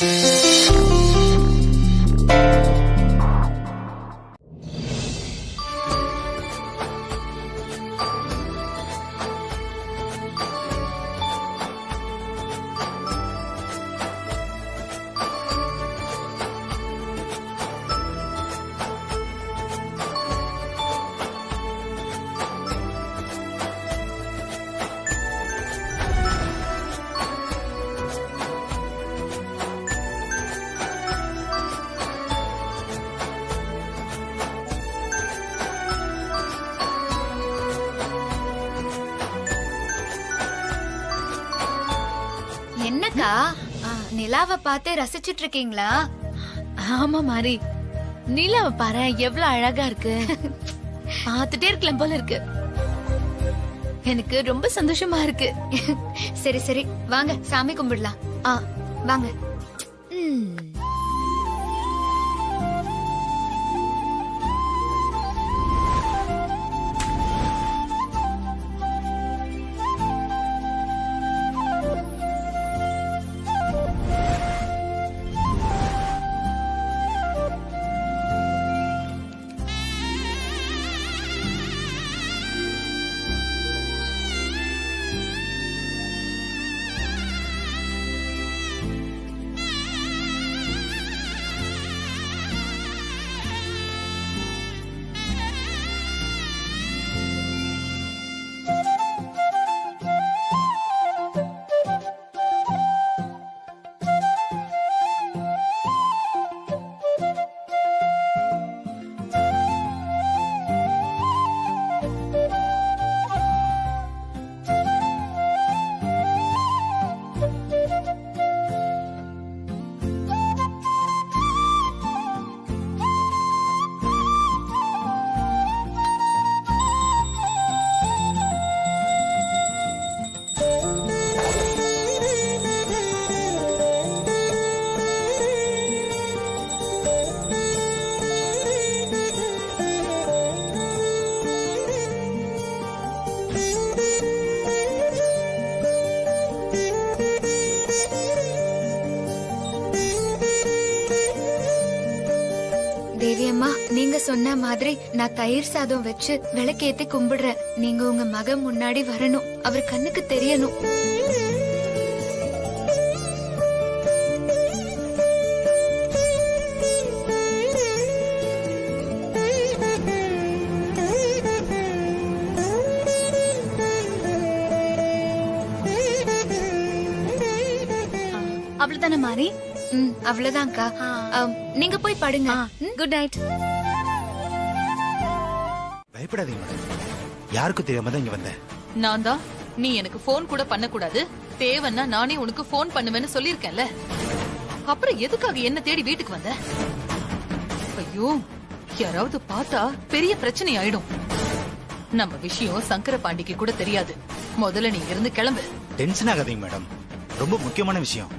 என்னக்கா நிலாவை பார்த்து ரசிச்சிட்டு இருக்கீங்களா? ஆமா மாரி, நிலாவை பாரு எவ்வளவு அழகா இருக்கு. பார்த்துட்டே இருக்கலாம் போல இருக்கு. எனக்கு ரொம்ப சந்தோஷமா இருக்கு. சரி சரி வாங்க சாமி கும்பிடலாம். வாங்க. தேவியம்மா, நீங்க சொன்ன மாதிரி நான் தயிர் சாதம் வச்சு விளக்கேத்தி கும்பிடுறேன். நீங்க உங்க மகன் முன்னாடி வரணும், அவர் கண்ணுக்கு தெரியணும். அவ்வளவுதானே மாரி? அவ்வளவுதான்க்கா. நீங்க போய் படுங்க. Good night. பயப்படாதீங்க மேடம், யாருக்கும் தெரியாம தான் இங்க வந்தேன். நான் தான் நீ எனக்கு போன் கூட பண்ண கூடாது, தேவன்னா நானே உனக்கு போன் பண்ணுவேன்னு சொல்லிருக்கேன்ல. அப்புறம் எதுக்காக என்ன தேடி வீட்டுக்கு வந்த? ஐயோ, யாராவது பார்த்தா பெரிய பிரச்சனை ஆயிடும். நம்ம விஷயம் சங்கர பாண்டிக்கு கூட தெரியாது. முதல்ல நீ இருந்து கிளம்பு. டென்ஷன் ஆகாதீங்க மேடம், ரொம்ப முக்கியமான விஷயம்,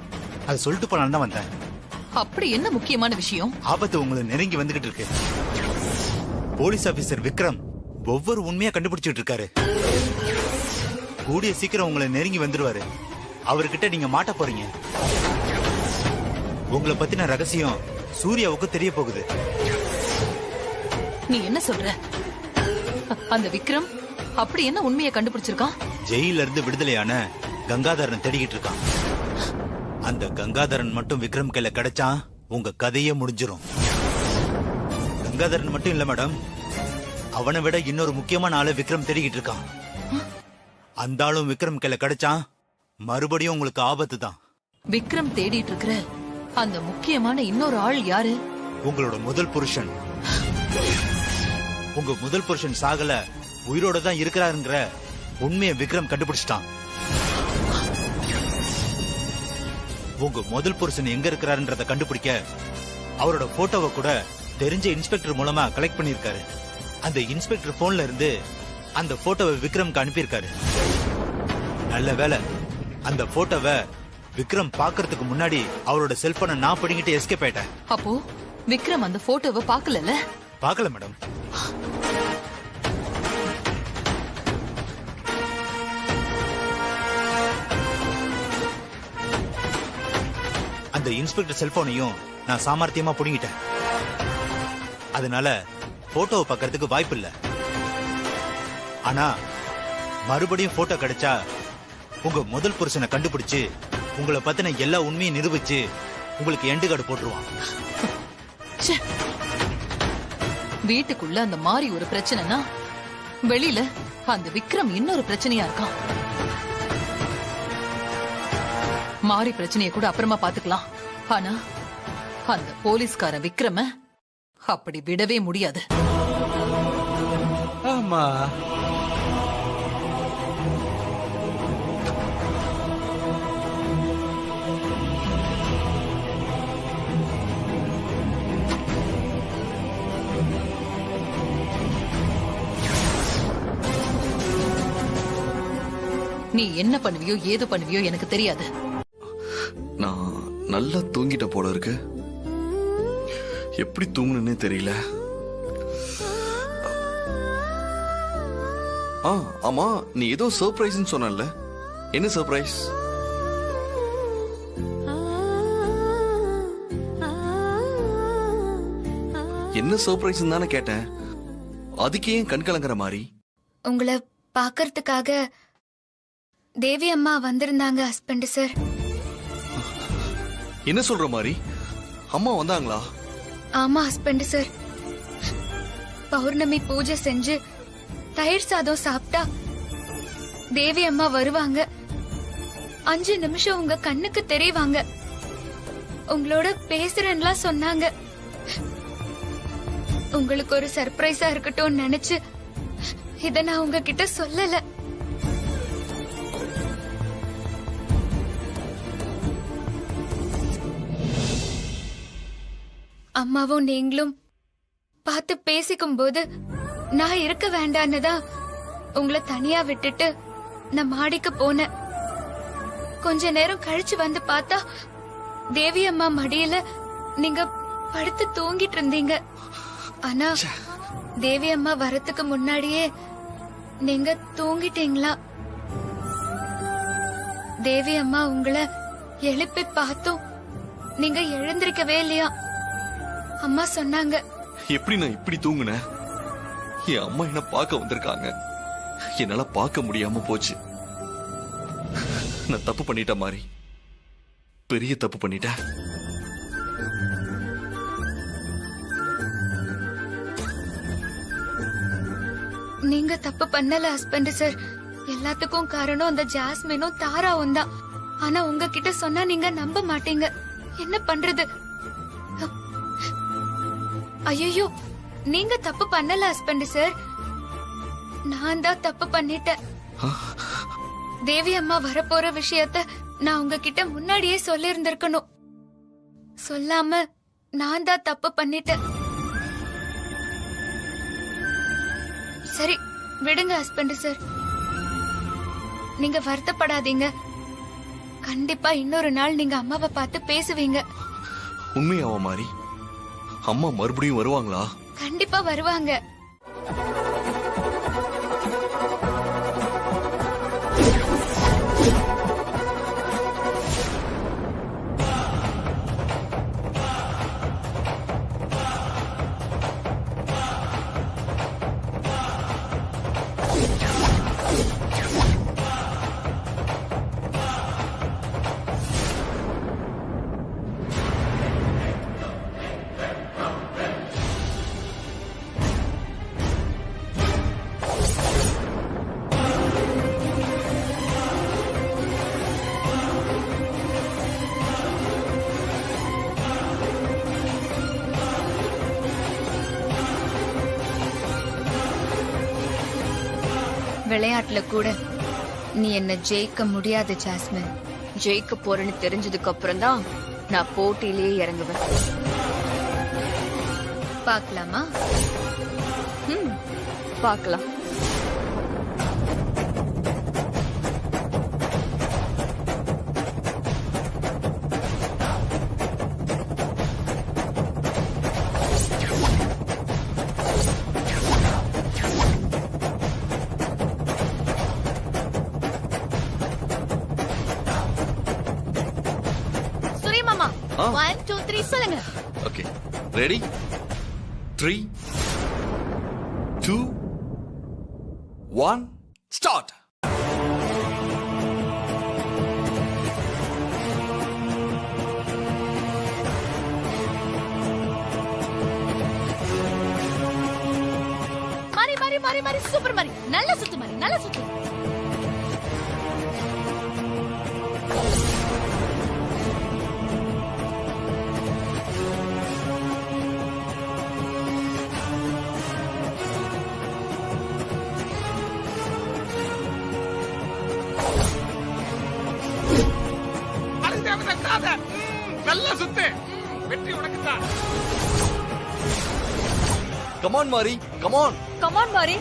அது சொல்லிட்டு போலான்னு தான் வந்தேன். அப்படி என்ன முக்கியமான விஷயம்? ஆபத்து உங்களை நெருங்கி வந்துகிட்டு இருக்கு. போலீஸ் ஆபீசர் விக்ரம் ஒவ்வொரு உண்மையா கண்டுபிடிச்சிட்டு இருக்காரு. கூடிய சீக்கிரம் உங்களை நெருங்கி வந்துருவாரு. அவர்கிட்ட நீங்க மாட்ட போறீங்க. உங்களை பத்தின ரகசியம் சூர்யாவுக்கு தெரிய போகுது. நீ என்ன சொல்ற? அந்த விக்ரம் அப்படி என்ன உண்மையை கண்டுபிடிச்சிருக்கான்? ஜெயில இருந்து விடுதலையான கங்காதரன் தேடிக்கிட்டு இருக்கான். அந்த கங்காதரன் மட்டும் விக்ரம் கையில கிடைச்சா உங்க கதையே முடிஞ்சிரும். கங்காதரன் மட்டும் இல்ல மேடம், அவனை விட இன்னொரு முக்கியமான ஆளை விக்ரம் தேடிக்கிட்டு இருக்கான். அந்த ஆளும் விக்ரம் கையில கிடைச்சா மறுபடியும் உங்களுக்கு ஆபத்து தான். விக்ரம் தேடிட்டு இருக்கிற அந்த முக்கியமான இன்னொரு ஆள் யாரு? உங்களோட முதல் புருஷன். உங்க முதல் புருஷன் சாகல, உயிரோட தான் இருக்கிறாருங்கிற உண்மையை விக்ரம் கண்டுபிடிச்சிட்டான். உங்க முதல் புருஷன் எங்க இருக்கிறாருன்றத கண்டுபிடிக்க அவரோட போட்டோவை கூட தெரிஞ்ச இன்ஸ்பெக்டர் மூலமா கலெக்ட் பண்ணிருக்காரு. அந்த இன்ஸ்பெக்டர் போன்ல இருந்து அந்த போட்டோவை விக்ரம்க்கு அனுப்பியிருக்காரு. நல்ல வேலை, அந்த போட்டோவை விக்ரம் பாக்குறதுக்கு முன்னாடி அவரோட செல்போனை நான் பிடிங்கிட்டு எஸ்கேப் ஆயிட்டேன். அப்போ விக்ரம் அந்த போட்டோவை பாக்கல? பாக்கல மேடம். அந்த இன்ஸ்பெக்டர் செல்போனையும் நான் சாமர்த்தியமா புடுங்கிட்டேன். அதனால போட்டோவை பார்க்கறதுக்கு வாய்ப்பு இல்ல. ஆனா மறுபடியும் போட்டோ கிடைச்சா உங்க முதல் புருஷனை கண்டுபிடிச்சு உங்களை பத்தின எல்லா உண்மையும் நிரூபிச்சு உங்களுக்கு எண்டு கார்டு போட்டுருவான். வீட்டுக்குள்ள அந்த மாதிரி ஒரு பிரச்சனைனா வெளியில அந்த விக்ரம் இன்னொரு பிரச்சனையா இருக்கான். மாறி பிரச்சனைய கூட அப்புறமா பாத்துக்கலாம். ஆனா அந்த போலீஸ்கார விக்ரம அப்படி விடவே முடியாது. ஆமா, நீ என்ன பண்ணுவியோ ஏது பண்ணுவியோ எனக்கு தெரியாது. நான் நல்லா தூங்கிட்ட போல இருக்கு. எப்படி தூங்குனே தெரியல. ஆமா, நீ ஏதோ சர்ப்ரைஸ்னு சொன்னல, என்ன சர்ப்ரைஸ்? என்ன சர்ப்ரைஸ் தானே கேட்டேன். அதுக்கு ஏன் கண் கலங்குற மாதிரி? உங்களை பாக்கறதுக்காக தேவி அம்மா வந்திருந்தாங்க ஹஸ்பண்ட் சார். என்ன சொல்ற மாதிரி? அம்மா வந்தாங்களா? ஆமா ஹஸ்பண்ட் சார். பௌர்ணமி பூஜை செஞ்சு தயிர் சாதம் சாப்பிட்டா தேவி அம்மா வருவாங்க. 5 நிமிஷம் உங்க கண்ணுக்கு தெரிவாங்க. உங்களோட பேசுறேன்லாம் சொன்னாங்க. உங்களுக்கு ஒரு சர்ப்ரைஸா இருக்கட்டும் நினைச்சு இத நான் உங்ககிட்ட சொல்லல. அம்மாவும் நீங்களும் பார்த்து பேசிக்கும் போது நான் இருக்க வேண்டான்னுதான் உங்களை தனியா விட்டுட்டு நான் மாடிக்கு போனேன். கொஞ்ச நேரம் கழிச்சு வந்து பார்த்தா தேவி அம்மா மடியில நீங்க படுத்து தூங்கிட்டு இருந்தீங்க. ஆனா தேவி அம்மா வரத்துக்கு முன்னாடியே நீங்க தூங்கிட்டீங்களா? தேவி அம்மா உங்களை எழுப்பி பார்த்தும் நீங்க எழுந்திருக்கவே இல்லையா? அம்மா சொன்னாங்க. எப்படி நான் இப்படி தூங்குனேன்? என் அம்மா என்ன பார்க்க வந்திருக்காங்க. என்னால பார்க்க முடியாம போச்சு. நான் தப்பு பண்ணிட்ட மாதிரி, பெரிய தப்பு பண்ணிட்டேன். நீங்க தப்பு பண்ணல ஹஸ்பண்ட் சார். எல்லாத்துக்கும் காரணம் அந்த ஜாஸ்மினும் தாராவும் தான். ஆனா உங்ககிட்ட சொன்னா நீங்க நம்ப மாட்டீங்க. என்ன பண்றது? ஐயோ, நீங்க தப்பு பண்ணல ஹஸ்பண்ட் சார். நான் தான் தப்பு பண்ணிட்டேன். தேவி அம்மா வரப்போற விஷயத்த நான் உங்ககிட்ட முன்னாடியே சொல்லி இருந்திருக்கணும். சொல்லாம நான் தான் தப்பு பண்ணிட்டேன். சரி விடுங்க ஹஸ்பண்ட் சார். நீங்க வருத்தப்படாதீங்க. கண்டிப்பா இன்னொரு நாள் நீங்க அம்மாவை பார்த்து பேசுவீங்க. உண்மையாவா மாதிரி? அம்மா மறுபடியும் வருவாங்களா? கண்டிப்பா வருவாங்க. விளையாட்டுல கூட நீ என்ன ஜெயிக்க முடியாது ஜாஸ்மின். ஜெயிக்க போறேன்னு தெரிஞ்சதுக்கு அப்புறம் தான் நான் போட்டியிலேயே இறங்குவேன். பார்க்கலாமா? பார்க்கலாம். 1 2 3 சொல்லுங்க. Okay ready 3 2 1 start. மாறி மாறி மாறி மாறி சூப்பர் மாறி. நல்லா சுத்து மாறி, நல்லா சுத்து. நல்லா சுத்து, வெற்றி உனக்கு தான். கமான் மாரி, கமான். கமான் மாரி.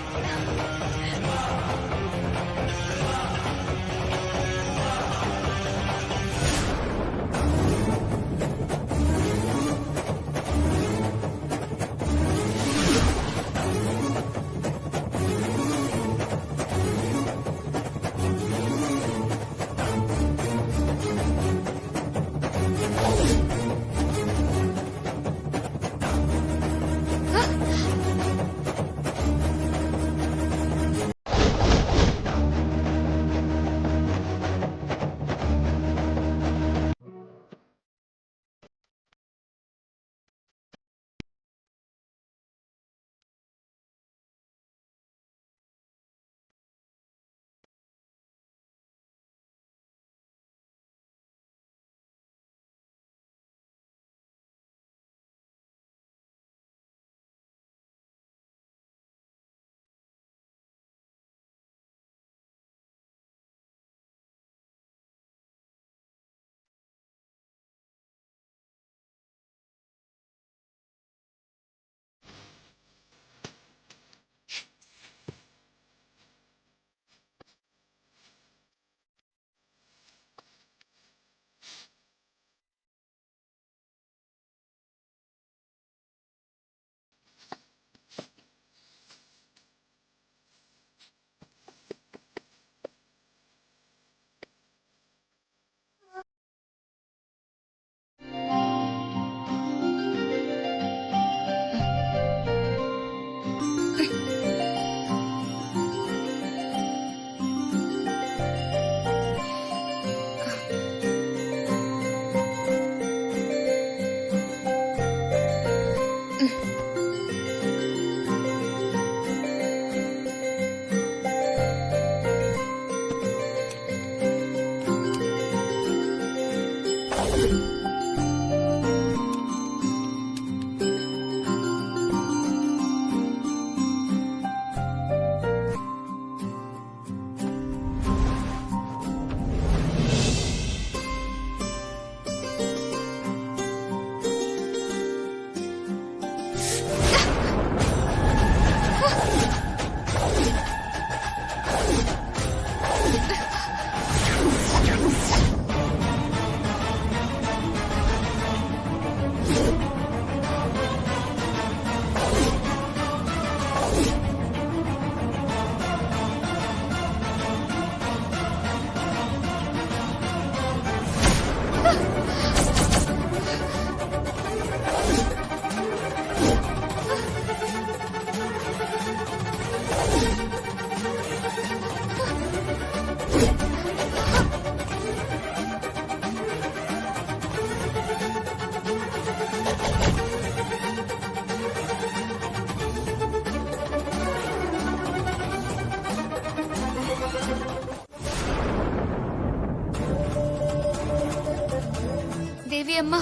தேவி அம்மா,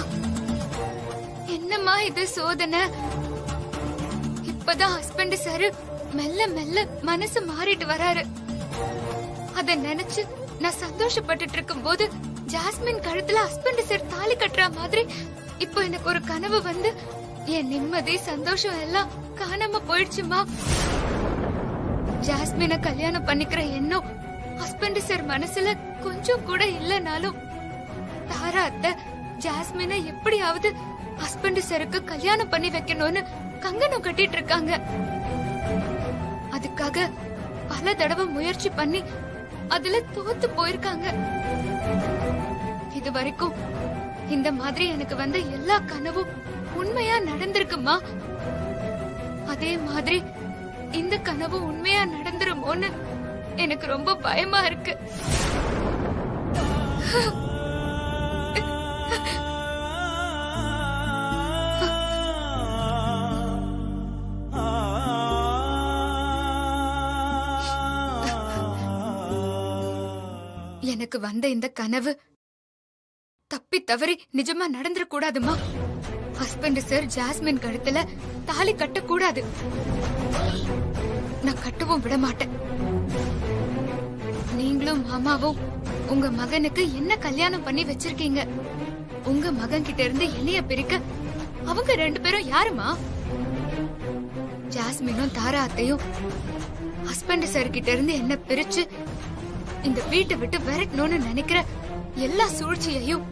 என்னம்மா இது சோதனை? இப்பதான் ஹஸ்பண்ட் சாரு மெல்ல மெல்ல மனசு மாறிட்டு வராரு. அத நினைச்சு நான் சந்தோஷப்பட்டுட்டு இருக்கும் போது ஜாஸ்மின் கழுத்துல ஹஸ்பண்ட் சார் தாலி கட்டுற மாதிரி இப்போ எனக்கு ஒரு கனவு வந்து என் நிம்மதி சந்தோஷம் எல்லாம் காணாம போயிடுச்சுமா. ஜாஸ்மினை கல்யாணம் பண்ணிக்கிற எண்ணம் ஹஸ்பண்ட் சார் மனசுல கொஞ்சம் கூட இல்லனாலும் தாரா அத்தை ஜாஸ்மினை எப்படியாவது ஹஸ்பண்ட் சாருக்கு கல்யாணம் பண்ணி வைக்கணும்னு கங்கணம் கட்டிட்டு இருக்காங்க. அதுக்காக பல தடவை முயற்சி பண்ணி அதுல தோத்து போயிருக்காங்க. இது வரைக்கும் இந்த மாதிரி எனக்கு வந்த எல்லா கனவும் உண்மையா நடந்திருக்குமா? அதே மாதிரி இந்த கனவு உண்மையா நடந்துருமோன்னு எனக்கு ரொம்ப பயமா இருக்கு. எனக்கு வந்த இந்த கனவு தப்பி தவறி நிஜமா நடந்துட கூடாதுமா. ஹஸ்பண்ட் சார் ஜாஸ்மின் கழுத்துல தாலி கட்ட கூடாது. நான் கட்டவும் விட மாட்டேன். நீங்களும் மாமாவும் உங்க மகனுக்கு என்ன கல்யாணம் பண்ணி வச்சிருக்கீங்க? உங்க மகன் கிட்ட இருந்து என்னைய பிரிக்க அவங்க 2 பேரும் யாருமா? ஜாஸ்மினும் தாரா அத்தையும் ஹஸ்பண்ட் சார் கிட்ட இருந்து என்ன பிரிச்சு இந்த வீட்டை விட்டு விரட்டணும்னு நினைக்கிற எல்லா சூழ்ச்சியையும்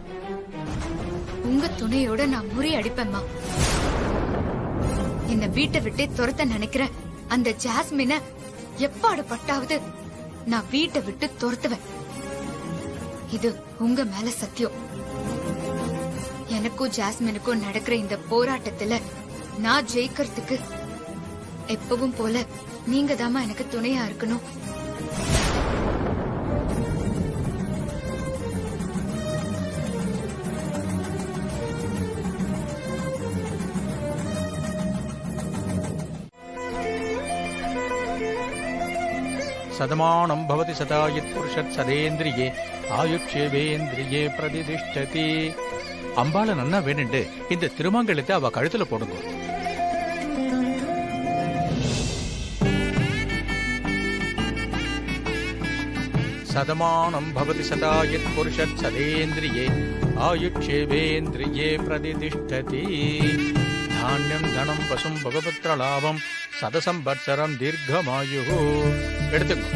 உங்க துணையோட நான் முறியடிப்பேம்மா. இந்த வீட்டை விட்டே துரத்த நினைக்கிற அந்த ஜாஸ்மின எப்பாடு பட்டாவது நான் வீட்டை விட்டு துரத்துவேன். இது உங்க மேல சத்தியம். எனக்கும் ஜாஸ்மினுக்கும் நடக்கிற இந்த போராட்டத்துல நான் ஜெயிக்கிறதுக்கு எப்பவும் போல நீங்க தாமா எனக்கு துணையா இருக்கணும். சதமானம் பவதி சதாயத் புருஷத் சதேந்திரியே ஆயுட்சேவேந்திரியே பிரதிதிஷ்டதி. அம்பாள நன்னா வேணுண்டு இந்த திருமங்கலத்தை அவ கழுத்துல போடுங்க. சதமானம் பவதி சதாயத் புருஷத் சதேந்திரியே ஆயுட்சேவேந்திரியே பிரதிதிஷ்டதி. தானியம் தனம் பசும் பகபத்ர லாபம் சதசம்பத்சரம் தீர்க்கமாயு. எடுத்துக்கோ.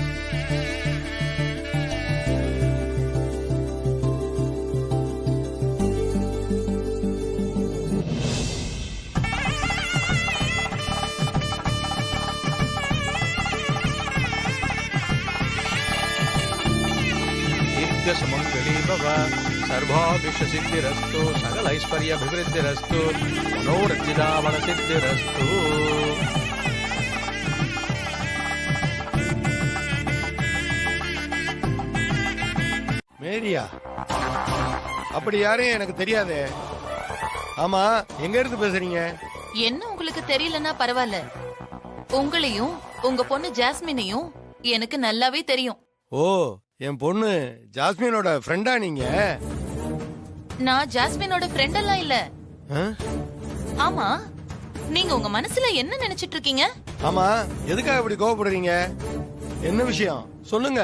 தீர்க்கசுமங்கலி பவ சர்வாபிஷசித்திரஸ்து சகல ஐஸ்வர்யாபிவிருத்திரஸ்து மனோரஞ்சிதாவன சித்திரஸ்து. மேரியா? அப்படி யாரையும் எனக்கு தெரியாதே. ஆமா, எங்க இருந்து பேசுறீங்க? என்ன உங்களுக்கு தெரியலன்னா பரவாயில்ல, உங்களையும் உங்க பொண்ணு ஜாஸ்மினையும் எனக்கு நல்லாவே தெரியும். ஓ, என் பொண்ணு ஜாஸ்மினோட ஃப்ரெண்டா நீங்க? நான் ஜாஸ்மினோட ஃப்ரெண்ட் எல்லாம் இல்ல. ஆமா, நீங்க உங்க மனசுல என்ன நினைச்சிட்டு இருக்கீங்க? ஆமா, எதுக்காக இப்படி கோவப்படுறீங்க? என்ன விஷயம் சொல்லுங்க.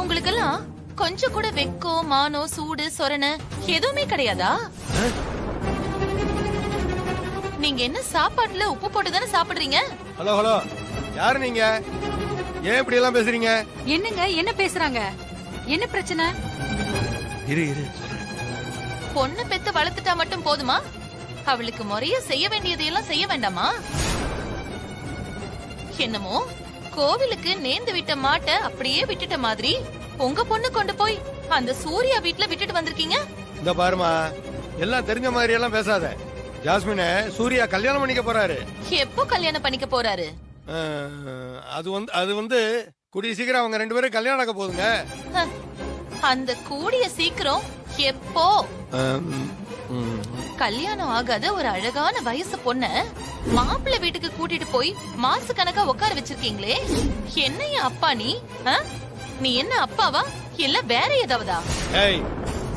உங்களுக்கெல்லாம் கொஞ்சம் கூட வெக்கம், மானம், சூடு, சொரணை எதுவுமே கிடையாதா? நீங்க என்ன சாப்பாட்டுல உப்பு போட்டு தானே சாப்பிடுறீங்க? ஹலோ ஹலோ, யாரு நீங்க? ஏன் இப்படி எல்லாம் பேசுறீங்க? என்னங்க, என்ன பேசுறாங்க? என்ன பிரச்சனை? இரு இரு. பொண்ணு பெத்து வளர்த்துட்டா மட்டும் போதுமா? அவளுக்கு முறைய செய்ய வேண்டியதையெல்லாம் செய்ய வேண்டாமா? என்னமோ கோவிலுக்கு நேர்ந்து விட்ட மாட்ட அப்படியே விட்டுட்ட மாதிரி உங்க பொண்ணு கொண்டு போய் அந்த சூர்யா வீட்டுல விட்டுட்டு வந்திருக்கீங்க. இந்த பாருமா, எல்லாம் தெரிஞ்ச மாதிரி எல்லாம் பேசாத. ஜாஸ்மின சூர்யா கல்யாணம் பண்ணிக்க போறாரு. எப்போ கல்யாணம் பண்ணிக்க போறாரு? அது வந்து கூடிய சீக்கிரம் அவங்க 2 பேரும் கல்யாணம் ஆக போகுதுங்க. அந்த கூடிய சீக்கிரம் எப்போ? கல்யாணம் ஆகாத ஒரு அழகான வயசு பொண்ண மாப்பிள்ளை வீட்டுக்கு கூட்டிட்டு போய் மாச கணக்கா உட்கார வச்சிருக்கீங்களே, என்னைய அப்பா நீ? நீ என்ன அப்பாவா இல்ல வேற ஏதாவதா? ஏய்,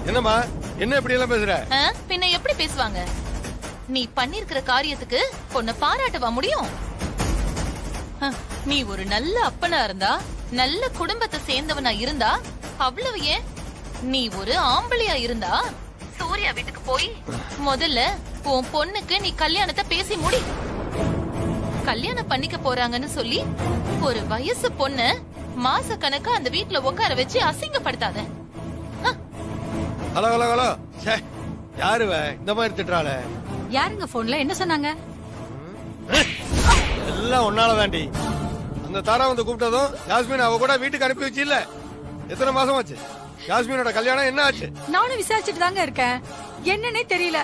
என்னம்மா, என்ன இப்படி எல்லாம் பேசுற? பின்ன எப்படி பேசுவாங்க? நீ பண்ணிருக்கிற காரியத்துக்கு பொண்ண பாராட்டவா முடியும்? நீ ஒரு நல்ல அப்பனா இருந்தா, நல்ல குடும்பத்தை சேர்ந்தவனா இருந்தா, அவ்வளவு ஏன் நீ ஒரு ஆம்பளையா இருந்தா சூர்யா வீட்டுக்கு போய் முதல்ல உன் பொண்ணுக்கு நீ கல்யாணத்தை பேசி முடி. கல்யாணம் பண்ணிக்க போறாங்கன்னு சொல்லி ஒரு வயசு பொண்ண மாச கணக்கா அந்த வீட்டுல உட்கார வச்சு அசிங்கப்படுத்தாத. ஹலோ ஹலோ ஹலோ, யாரு இந்த மாதிரி திட்டுறாள? யாருங்க போன்ல என்ன சொன்னாங்க? எல்லாம் ஒன்னால தாண்டி. அந்த தாரா வந்து கூப்பிட்டதும் ஜாஸ்மின் அவ கூட வீட்டுக்கு அனுப்பி வச்சு இல்ல, எத்தனை மாசம் ஆச்சு? ஜாஸ்மினோட கல்யாணம் என்ன ஆச்சு? நானும் விசாரிச்சுட்டு தாங்க இருக்கேன். என்னன்னே தெரியல,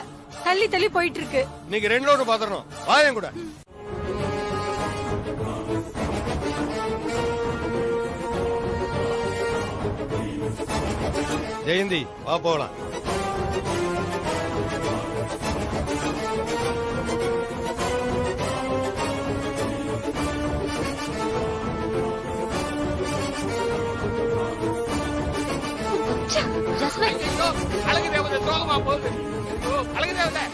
தள்ளி தள்ளி போயிட்டு இருக்கு. இன்னைக்கு 2 ரவுண்ட் பாத்துறோம். வாயேன் கூட. ஜெயந்தி வா போகலாம். ஐயோ, அழகு தேவதை சோகமா போகுது. ஐயோ, அழகு தேவதை.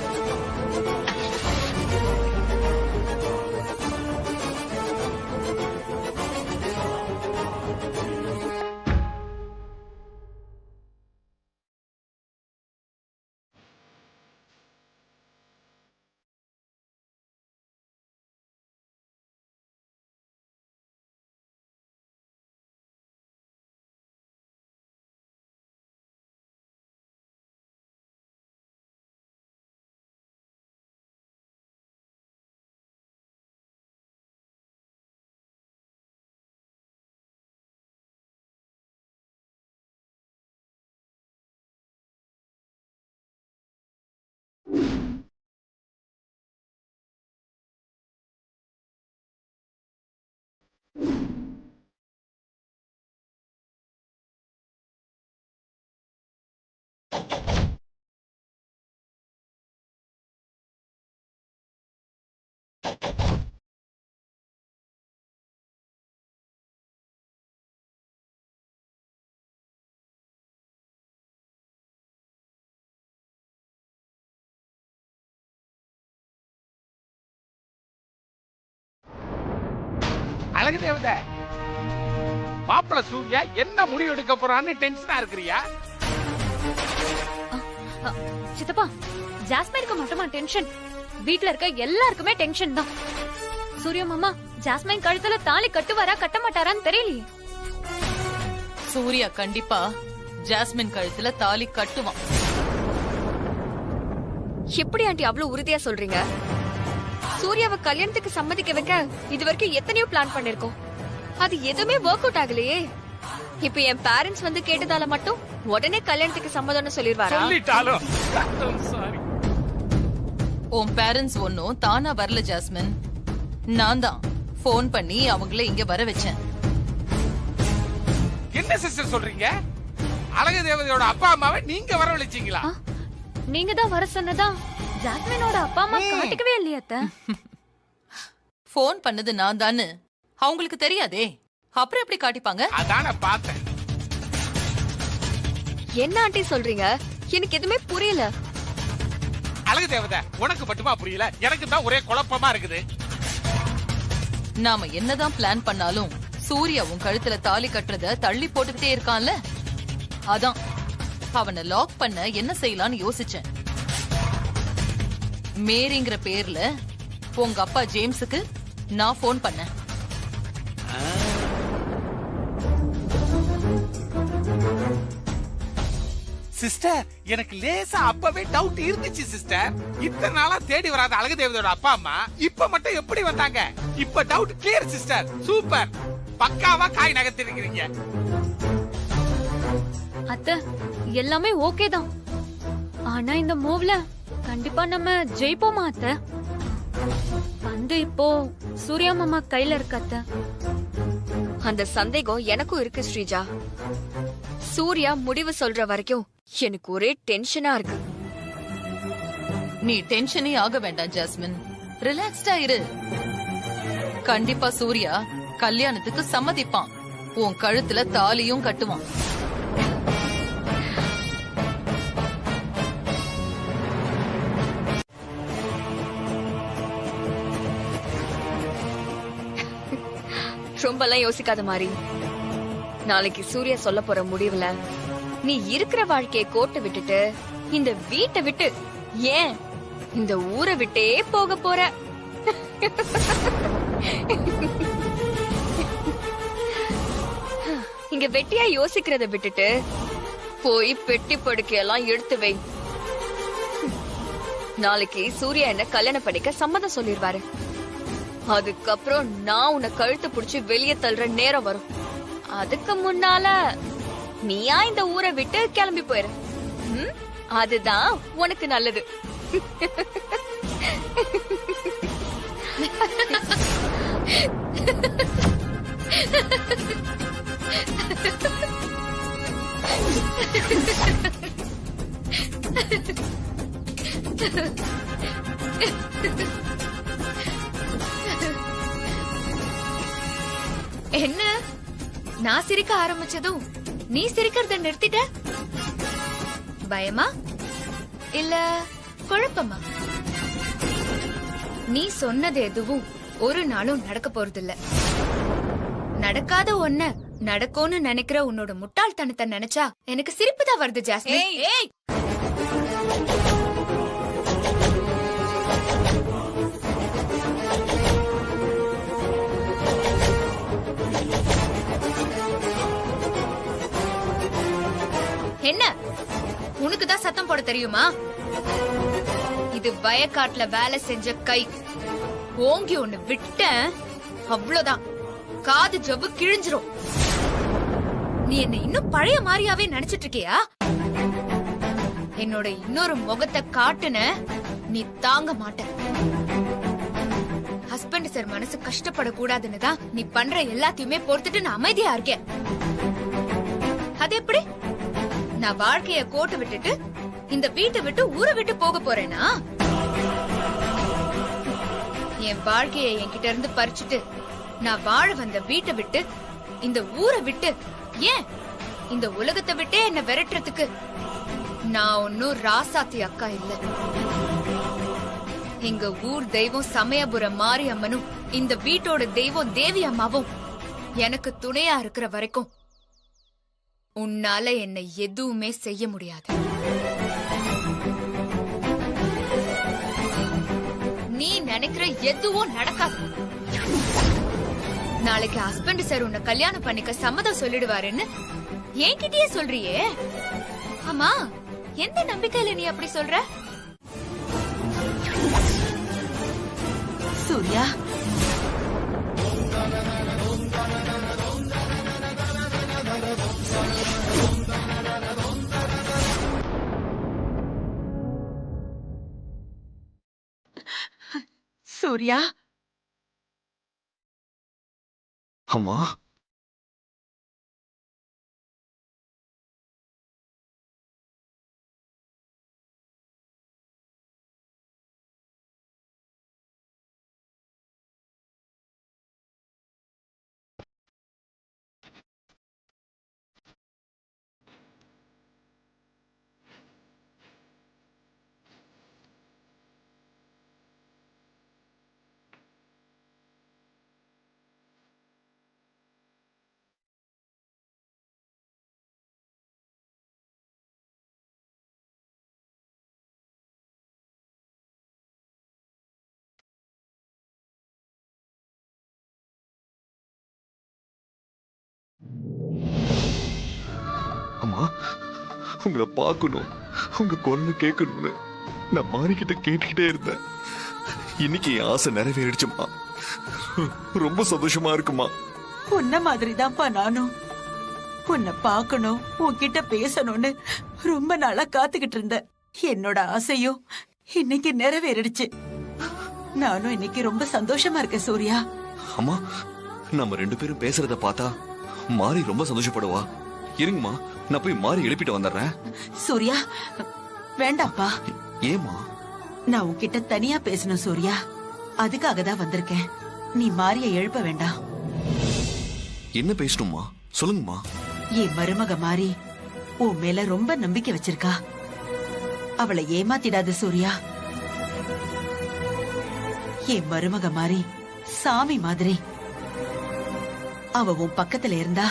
அழகு தேவதை, மாப்பிள்ள சூர்யா என்ன முடிவு எடுக்க போறான்னு டென்ஷனா இருக்கிறியா? சித்தப்பா, ஜாஸ்மினுக்கு மட்டுமா டென்ஷன்? வீட்ல இருக்க எல்லாருக்குமே டென்ஷன் தான். சூர்யா மாமா ஜாஸ்மின் கழுத்துல தாலி கட்டுவாரா கட்ட மாட்டாரான்னு தெரியலையே. சூர்யா கண்டிப்பா ஜாஸ்மின் கழுத்துல தாலி கட்டுவான். எப்படி ஆண்டி அவ்வளவு உறுதியா சொல்றீங்க? சூர்யாவை கல்யாணத்துக்கு சம்மதிக்க வைக்க இது வரைக்கும் எத்தனையோ பிளான் பண்ணிருக்கோம். அது எதுவுமே ஒர்க் அவுட் ஆகலையே. இப்ப என் பேரண்ட்ஸ் வந்து கேட்டதால மட்டும் உடனே கல்யாணத்துக்கு சம்மதம்னு சொல்லிடுவாரா? சொல்லிட்டாலும் சாரி. உன் பேரண்ட்ஸ் ஒன்னும் தானா வரல ஜாஸ்மின். நான் தான் போன் பண்ணி அவங்கள இங்க வர வச்சேன். என்ன சிஸ்டர் சொல்றீங்க? அழகு தேவதையோட அப்பா அம்மாவை நீங்க வரவழைச்சீங்களா? நீங்க தான் வர சொன்னதா ஜாஸ்மினோட அப்பா அம்மா காட்டிக்கவே இல்லையா அத்தை? போன் பண்ணது நான் தானு அவங்களுக்கு தெரியாதே, அப்புறம் எப்படி காட்டிப்பாங்க? அதான பார்த்தேன். என்ன ஆண்டி சொல்றீங்க? எனக்கு எதுவுமே புரியல. அழகு தேவதை, உனக்கு மட்டுமா புரியல? எனக்கு தான் ஒரே குழப்பமா இருக்குது. நாம என்னதான் பிளான் பண்ணாலும் சூர்யா உன் கழுத்துல தாலி கட்டுறத தள்ளி போட்டுக்கிட்டே இருக்கான்ல, அதான் அவனை லாக் பண்ண என்ன செய்யலாம்னு யோசிச்சேன். மேரிங்கிற பேர்ல உங்க அப்பா ஜேம்ஸுக்கு நான் போன் பண்ணேன். சிஸ்டர், எனக்கு லேசா அப்பவே டவுட் இருந்துச்சு சிஸ்டர். இத்தனை நாளா தேடி வராத அழகு தேவதையோட அப்பா அம்மா இப்ப மட்டும் எப்படி வந்தாங்க? இப்ப டவுட் கிளியர் சிஸ்டர். சூப்பர், பக்காவா காய் நகர்த்திருக்கீங்க. அத்தை எல்லாமே ஓகே தான். ஆனா இந்த மூவ்ல கண்டிப்பா நம்ம ஜெயிப்போமா அத்தை? வந்து இப்போ சூர்யா மாமா கையில இருக்க அத்தை. அந்த சந்தேகம் எனக்கும் இருக்கு ஸ்ரீஜா. சூர்யா முடிவு சொல்ற வரைக்கும் எனக்கு ஒரே டென்ஷனா இருக்கு. நீ டென்ஷனே ஆக வேண்டாம் ஜாஸ்மின், ரிலாக்ஸ்டா இரு. கண்டிப்பா சூர்யா கல்யாணத்துக்கு சம்மதிப்பான். உன் கழுத்துல தாலியும் கட்டுவான். ரொம்பலாம் யோசிக்காத மாதிரி. நாளைக்கு சூர்யா சொல்ல போற முடிவுல நீ இருக்கிற வாழ்க்கையை கோட்டை விட்டுட்டு இந்த வீட்டை விட்டு, ஏன் இந்த ஊரை விட்டே போக போற. இங்க வெட்டியா யோசிக்கிறத விட்டுட்டு போய் பெட்டி படுக்கையெல்லாம் எடுத்து வை. நாளைக்கு சூர்யா என்ன கல்யாணம் பண்ணிக்க சம்மதம் சொல்லிடுவாரு. அதுக்கப்புறம் நான் உன்னை கழுத்து புடிச்சு வெளியே தள்ளுற நேரம் வரும். அதுக்கு முன்னால நீயா இந்த ஊரை விட்டு கிளம்பி போயிரு. ம், அதுதான் உனக்கு நல்லது. என்ன நான் சிரிக்க ஆரம்பிச்சதும் நீ சிரிக்கிறத நிறுத்திட்ட? பயமா இல்ல குழப்பமா? நீ சொன்னது எதுவும் ஒரு நாளும் நடக்க போறதில்ல. நடக்காத ஒன்ன நடக்கும்னு நினைக்கிற உன்னோட முட்டாள்தனத்தை நினைச்சா எனக்கு சிரிப்பு தான் வருது ஜாஸ்மின். ஏய் என்ன உனக்கு தான் சத்தம் போட தெரியுமா? இது வயக்காட்டுல வேலை செஞ்ச கை. ஓங்கி ஒண்ணு விட்ட அவ்வளவுதான், காது ஜவ்வு கிழிஞ்சிரும். நீ என்ன இன்னும் பழைய மாதிரியாவே நினைச்சிட்டு இருக்கியா? என்னோட இன்னொரு முகத்தை காட்டுன நீ தாங்க மாட்ட. ஹஸ்பண்ட் சார் மனசு கஷ்டப்படக்கூடாதுன்னு தான் நீ பண்ற எல்லாத்தையுமே பொறுத்துட்டு நான் அமைதியா இருக்கேன். அது எப்படி? நான் வாழ்க்கைய கோட்டு விட்டுட்டு இந்த வீட்டை விட்டு ஊரை விட்டு போக போறேனா? என் வாழ்க்கைய என்கிட்ட இருந்து பறிச்சுட்டு நான் வாழ வந்த வீட்டை விட்டு இந்த ஊரை விட்டு, ஏன் இந்த உலகத்தை விட்டே என்ன விரட்டுறதுக்கு நான் ஒன்னும் ராசாத்தி அக்கா இல்ல. எங்க ஊர் தெய்வம் சமயபுரம் மாரியம்மனும் இந்த வீட்டோட தெய்வம் தேவி அம்மாவும் எனக்கு துணையா இருக்கிற வரைக்கும் உன்னால என்னை எதுவுமே செய்ய முடியாது. நீ நினைக்கிற எதுவும் நடக்காது. நாளைக்கு ஹஸ்பண்ட் சார் உன்னை கல்யாணம் பண்ணிக்க சம்மதம் சொல்லிடுவாருன்னு என்கிட்டயே சொல்றியே. ஆமா, எந்த நம்பிக்கையில நீ அப்படி சொல்ற? சூர்யா, சூர்யா, அம்மா அம்மா, உங்களை பார்க்கணும், உங்க குரலை கேட்கணும்னு நான் மாறிக்கிட்ட கேட்டுக்கிட்டே இருந்தேன். இன்னைக்கு என் ஆசை நிறைவேறிடுச்சுமா. ரொம்ப சந்தோஷமா இருக்குமா. உன்ன மாதிரிதான்ப்பா நானும். உன்னை பார்க்கணும், உன்கிட்ட பேசணும்னு ரொம்ப நாளா காத்துக்கிட்டு இருந்தேன். என்னோட ஆசையும் இன்னைக்கு நிறைவேறிடுச்சு. நானும் இன்னைக்கு ரொம்ப சந்தோஷமா இருக்கேன் சூர்யா. அம்மா, நம்ம ரெண்டு பேரும் பேசுறத பார்த்தா மாறி ரொம்ப சந்தோஷப்படுவா. இருங்கம்மா, நான் போய் மாறி எழுப்பிட்டு வந்துடுறேன். சூர்யா, வேண்டாப்பா. ஏமா? நான் உன்கிட்ட தனியா பேசணும் சூர்யா. அதுக்காக தான் வந்திருக்கேன். நீ மாரிய எழுப்ப வேண்டாம். என்ன பேசணுமா? சொல்லுங்கம்மா. என் மருமக மாறி உன் மேல ரொம்ப நம்பிக்கை வச்சிருக்கா. அவளை ஏமாத்திடாத சூர்யா. என் மருமக மாறி சாமி மாதிரி. அவ உன் பக்கத்துல இருந்தா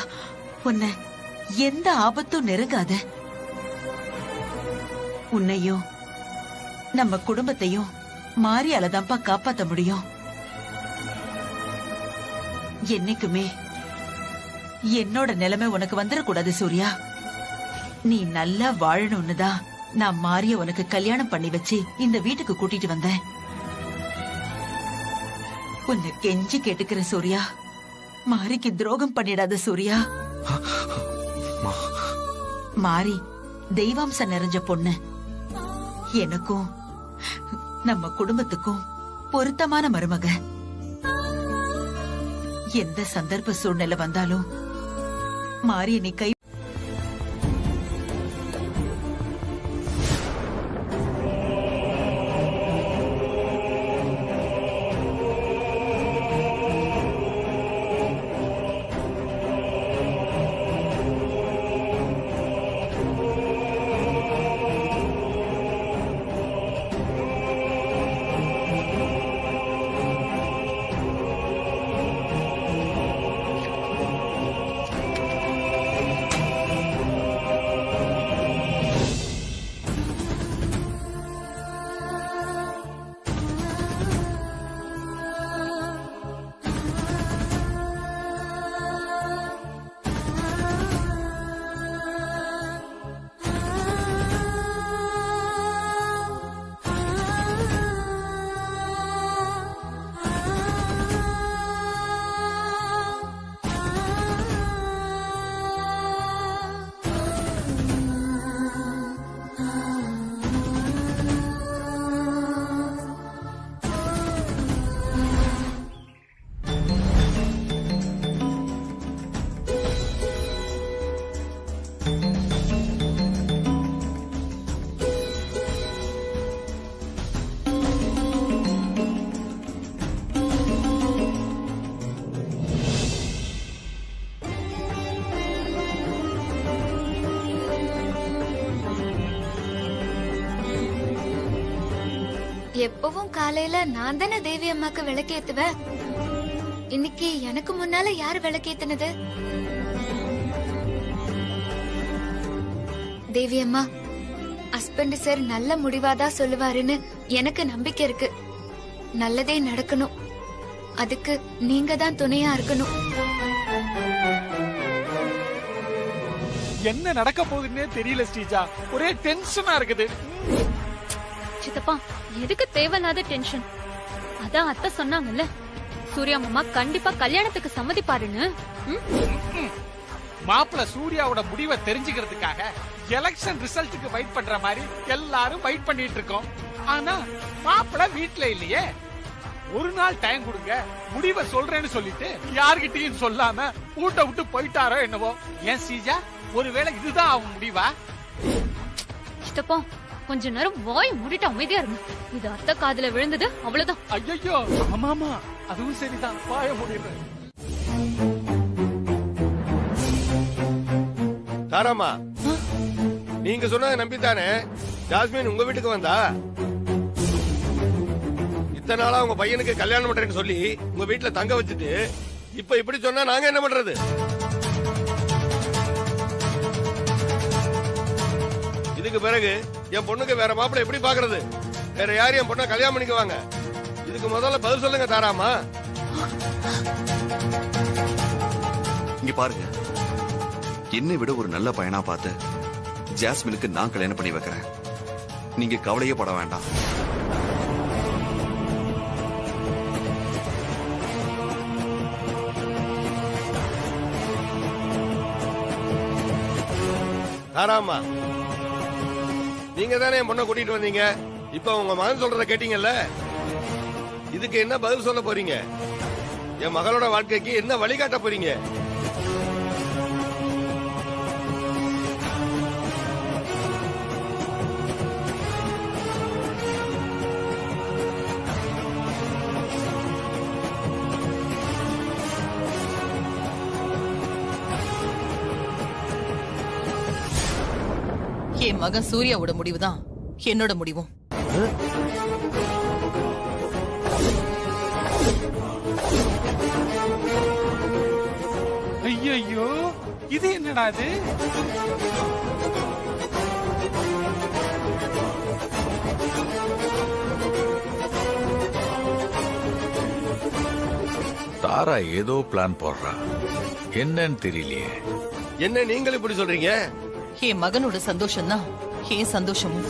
உன்னை எந்த ஆபத்தும் நெருங்காத. உன்னையும் நம்ம குடும்பத்தையும் மாரியாலதான்ப்பா காப்பாத்த முடியும். என்னைக்குமே என்னோட நிலைமை உனக்கு வந்துடக்கூடாது சூர்யா. நீ நல்லா வாழணும்னு தான் நான் மாரிய உனக்கு கல்யாணம் பண்ணி வச்சு இந்த வீட்டுக்கு கூட்டிட்டு வந்தேன். உன்னை கெஞ்சி கேட்டுக்கிற சூர்யா, மாரிக்கு துரோகம் பண்ணிடாத சூர்யா. மாறி தெய்வாம்சம் நிறைஞ்ச பொண்ணு. எனக்கும் நம்ம குடும்பத்துக்கும் பொருத்தமான மருமக. எந்த சந்தர்ப்ப சூழ்நிலை வந்தாலும் மாறி நீ கை எப்பவும் காலையில நான் தானே தேவி அம்மாக்கு விளக்கேத்துவேன். இன்னைக்கு எனக்கு முன்னால யாரு விளக்கேத்துனது? தேவி அம்மா, ஹஸ்பண்ட் சார் நல்ல முடிவாதான் சொல்லுவாருன்னு எனக்கு நம்பிக்கை இருக்கு. நல்லதே நடக்கணும். அதுக்கு நீங்க தான் துணையா இருக்கணும். என்ன நடக்க போகுதுன்னே தெரியல ஸ்ரீஜா. ஒரே டென்ஷனா இருக்குது. சித்தப்பா, எதுக்கு தேவையில்லாத டென்ஷன்? அதான் அத்தை சொன்னாங்கல்ல, சூர்யா மாமா கண்டிப்பா கல்யாணத்துக்கு சம்மதிப்பாருன்னு. மாப்பிள்ள சூர்யாவோட முடிவை தெரிஞ்சுக்கிறதுக்காக எலெக்ஷன் ரிசல்ட்டுக்கு வெயிட் பண்ற மாதிரி எல்லாரும் வெயிட் பண்ணிட்டு இருக்கோம். ஆனா மாப்பிள்ள வீட்ல இல்லையே. ஒரு நாள் டைம் கொடுங்க, முடிவை சொல்றேன்னு சொல்லிட்டு யார்கிட்டயும் சொல்லாம வீட்டை விட்டு போயிட்டாரோ என்னவோ. ஏன் ஸ்ரீஜா, ஒருவேளை இதுதான் அவங்க முடிவா? சித்தப்பா, கொஞ்ச நேரம் வாய் மூடிட்டு அமைதியா இருங்க. இது அத்தை காதுல விழுந்தது, அவ்வளவுதான். ஐயோ, ஆமாமா, அதுவும் சரிதான். வாய மூடிடுறேன். தாராமா, நீங்க சொன்னதை நம்பித்தானே ஜாஸ்மின் உங்க வீட்டுக்கு வந்தா? இத்தனை நாளா உங்க பையனுக்கு கல்யாணம் பண்றேன்னு சொல்லி உங்க வீட்டுல தங்க வச்சுட்டு இப்ப இப்படி சொன்னா நாங்க என்ன பண்றது? இதுக்கு பிறகு என் பொண்ணுக்கு வேற மாப்பிள்ளை எப்படி பாக்குறது? வேற யாரும் என் பொண்ணை கல்யாணம் பண்ணிக்குவாங்க? இதுக்கு முதல்ல பதில் சொல்லுங்க தாராமா. இங்க பாருங்க, என்னை விட ஒரு நல்ல பையனா பார்த்து ஜாஸ்மினுக்கு நான் கல்யாணம் பண்ணி வைக்கிறேன். நீங்க கவலையே பட வேண்டாம். தாராமா, நீங்க தானே என் பொண்ணை கூட்டிட்டு வந்தீங்க. இப்ப உங்க மகன் சொல்றத கேட்டீங்கல்ல, இதுக்கு என்ன பதில் சொல்ல போறீங்க? என் மகளோட வாழ்க்கைக்கு என்ன வழிகாட்ட போறீங்க? என் மகன் சூர்யாவோட முடிவுதான் என்னோட முடிவும். ஐயோ, இது என்னடா இது? தாரா ஏதோ பிளான் போடுறா, என்னன்னு தெரியலையே. என்ன நீங்கள் இப்படி சொல்றீங்க? என் மகனோட சந்தோஷம் தான் என் சந்தோஷமும்.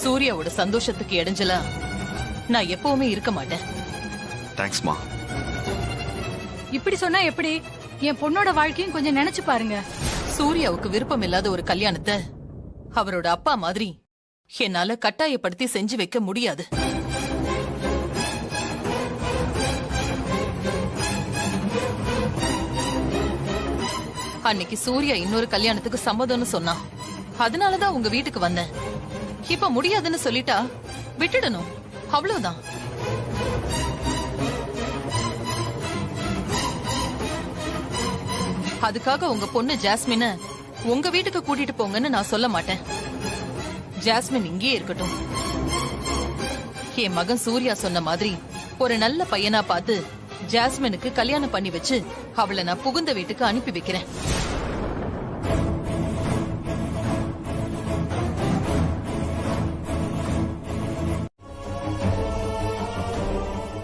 சூர்யாவோட சந்தோஷத்துக்கு இடைஞ்சலா நான் எப்பவுமே இருக்க மாட்டேன். தேங்க்ஸ்மா. இப்படி சொன்னா எப்படி? என் பொண்ணோட வாழ்க்கையும் கொஞ்சம் நினைச்சு பாருங்க. சூர்யாவுக்கு விருப்பம் இல்லாத ஒரு கல்யாணத்தை அவரோட அப்பா மாதிரி என்னால கட்டாயப்படுத்தி செஞ்சு வைக்க முடியாது. அன்னைக்கு சூர்யா இன்னொரு கல்யாணத்துக்கு சம்மதம்னு சொன்னான். அதனாலதான் உங்க வீட்டுக்கு வந்தேன். இப்ப முடியாதுன்னு சொல்லிட்டா விட்டுடணும், அவ்வளவுதான். அதுக்காக உங்க பொண்ணு ஜாஸ்மின உங்க வீட்டுக்கு கூட்டிட்டு போங்கன்னு நான் சொல்ல மாட்டேன். ஜாஸ்மின் இங்கேயே இருக்கட்டும். என் மகன் சூர்யா சொன்ன மாதிரி ஒரு நல்ல பையனா பார்த்து ஜாஸ்மினுக்கு கல்யாணம் பண்ணி வச்சு அவளை நான் புகுந்த வீட்டுக்கு அனுப்பி வைக்கிறேன்.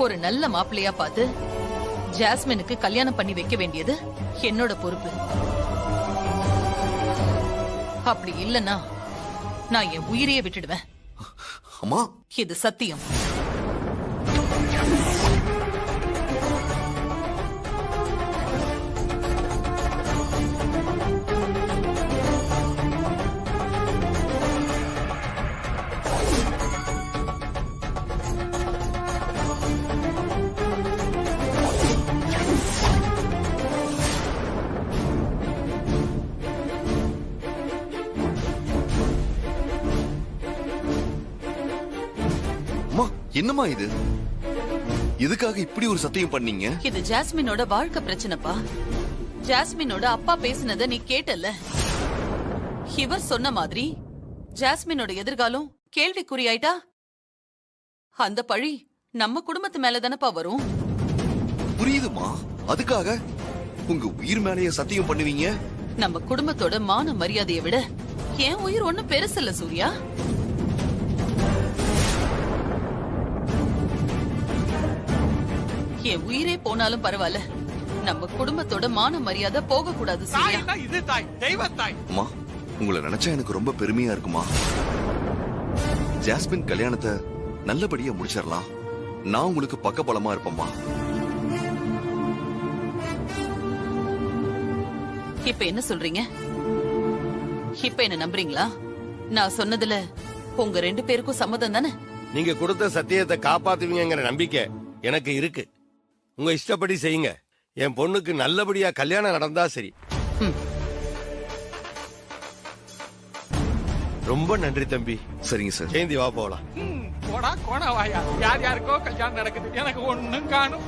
ஒரு நல்ல மாப்பிள்ளையா பார்த்து ஜாஸ்மினுக்கு கல்யாணம் பண்ணி வைக்க வேண்டியது என்னோட பொறுப்பு. அப்படி இல்லனா நான் என் உயிரையே விட்டுடுவேன். அம்மா, இது சத்தியம். என்னம்மா இது? எதுக்காக இப்படி ஒரு சத்தியம் பண்ணீங்க? இது ஜாஸ்மினோட வாழ்க்கை பிரச்சனைப்பா. ஜாஸ்மினோட அப்பா பேசினத நீ கேட்டல. இவர் சொன்ன மாதிரி ஜாஸ்மினோட எதிர்காலம் கேள்விக்குறியாயிட்டா அந்த பழி நம்ம குடும்பத்து மேலதானப்பா வரும். புரியுதுமா. அதுக்காக உங்க உயிர் மேலேயே சத்தியம் பண்ணுவீங்க? நம்ம குடும்பத்தோட மான மரியாதையை விட என் உயிர் ஒண்ணும் பெருசல்ல சூர்யா. என் உயிரே போனாலும் பரவாயில்ல, நம்ம குடும்பத்தோட மான மரியாதை போக கூடாது சூர்யா. இது தாய், தெய்வ தாய். அம்மா, உங்களை நினைச்சா எனக்கு ரொம்ப பெருமையா இருக்குமா. ஜாஸ்மின் கல்யாணத்தை நல்லபடியா முடிச்சிடலாம். நான் உங்களுக்கு பக்கபலமா இருப்பேம்மா. இப்ப என்ன சொல்றீங்க? இப்ப என்ன நம்புறீங்களா? நான் சொன்னதுல உங்க 2 பேருக்கும் சம்மதம் தானே? நீங்க கொடுத்த சத்தியத்தை காப்பாத்துவீங்கிற நம்பிக்கை எனக்கு இருக்கு. உங்க இஷ்டப்படி செய்யுங்க. என் பொண்ணுக்கு நல்லபடியா கல்யாணம் நடந்தா சரி. ரொம்ப நன்றி தம்பி. சரிங்க சார். ஜெயந்தி வா போலாம். போடா கோணா வாயா. யார் யாருக்கோ கல்யாணம் நடக்குது, எனக்கு ஒண்ணும் காணும்.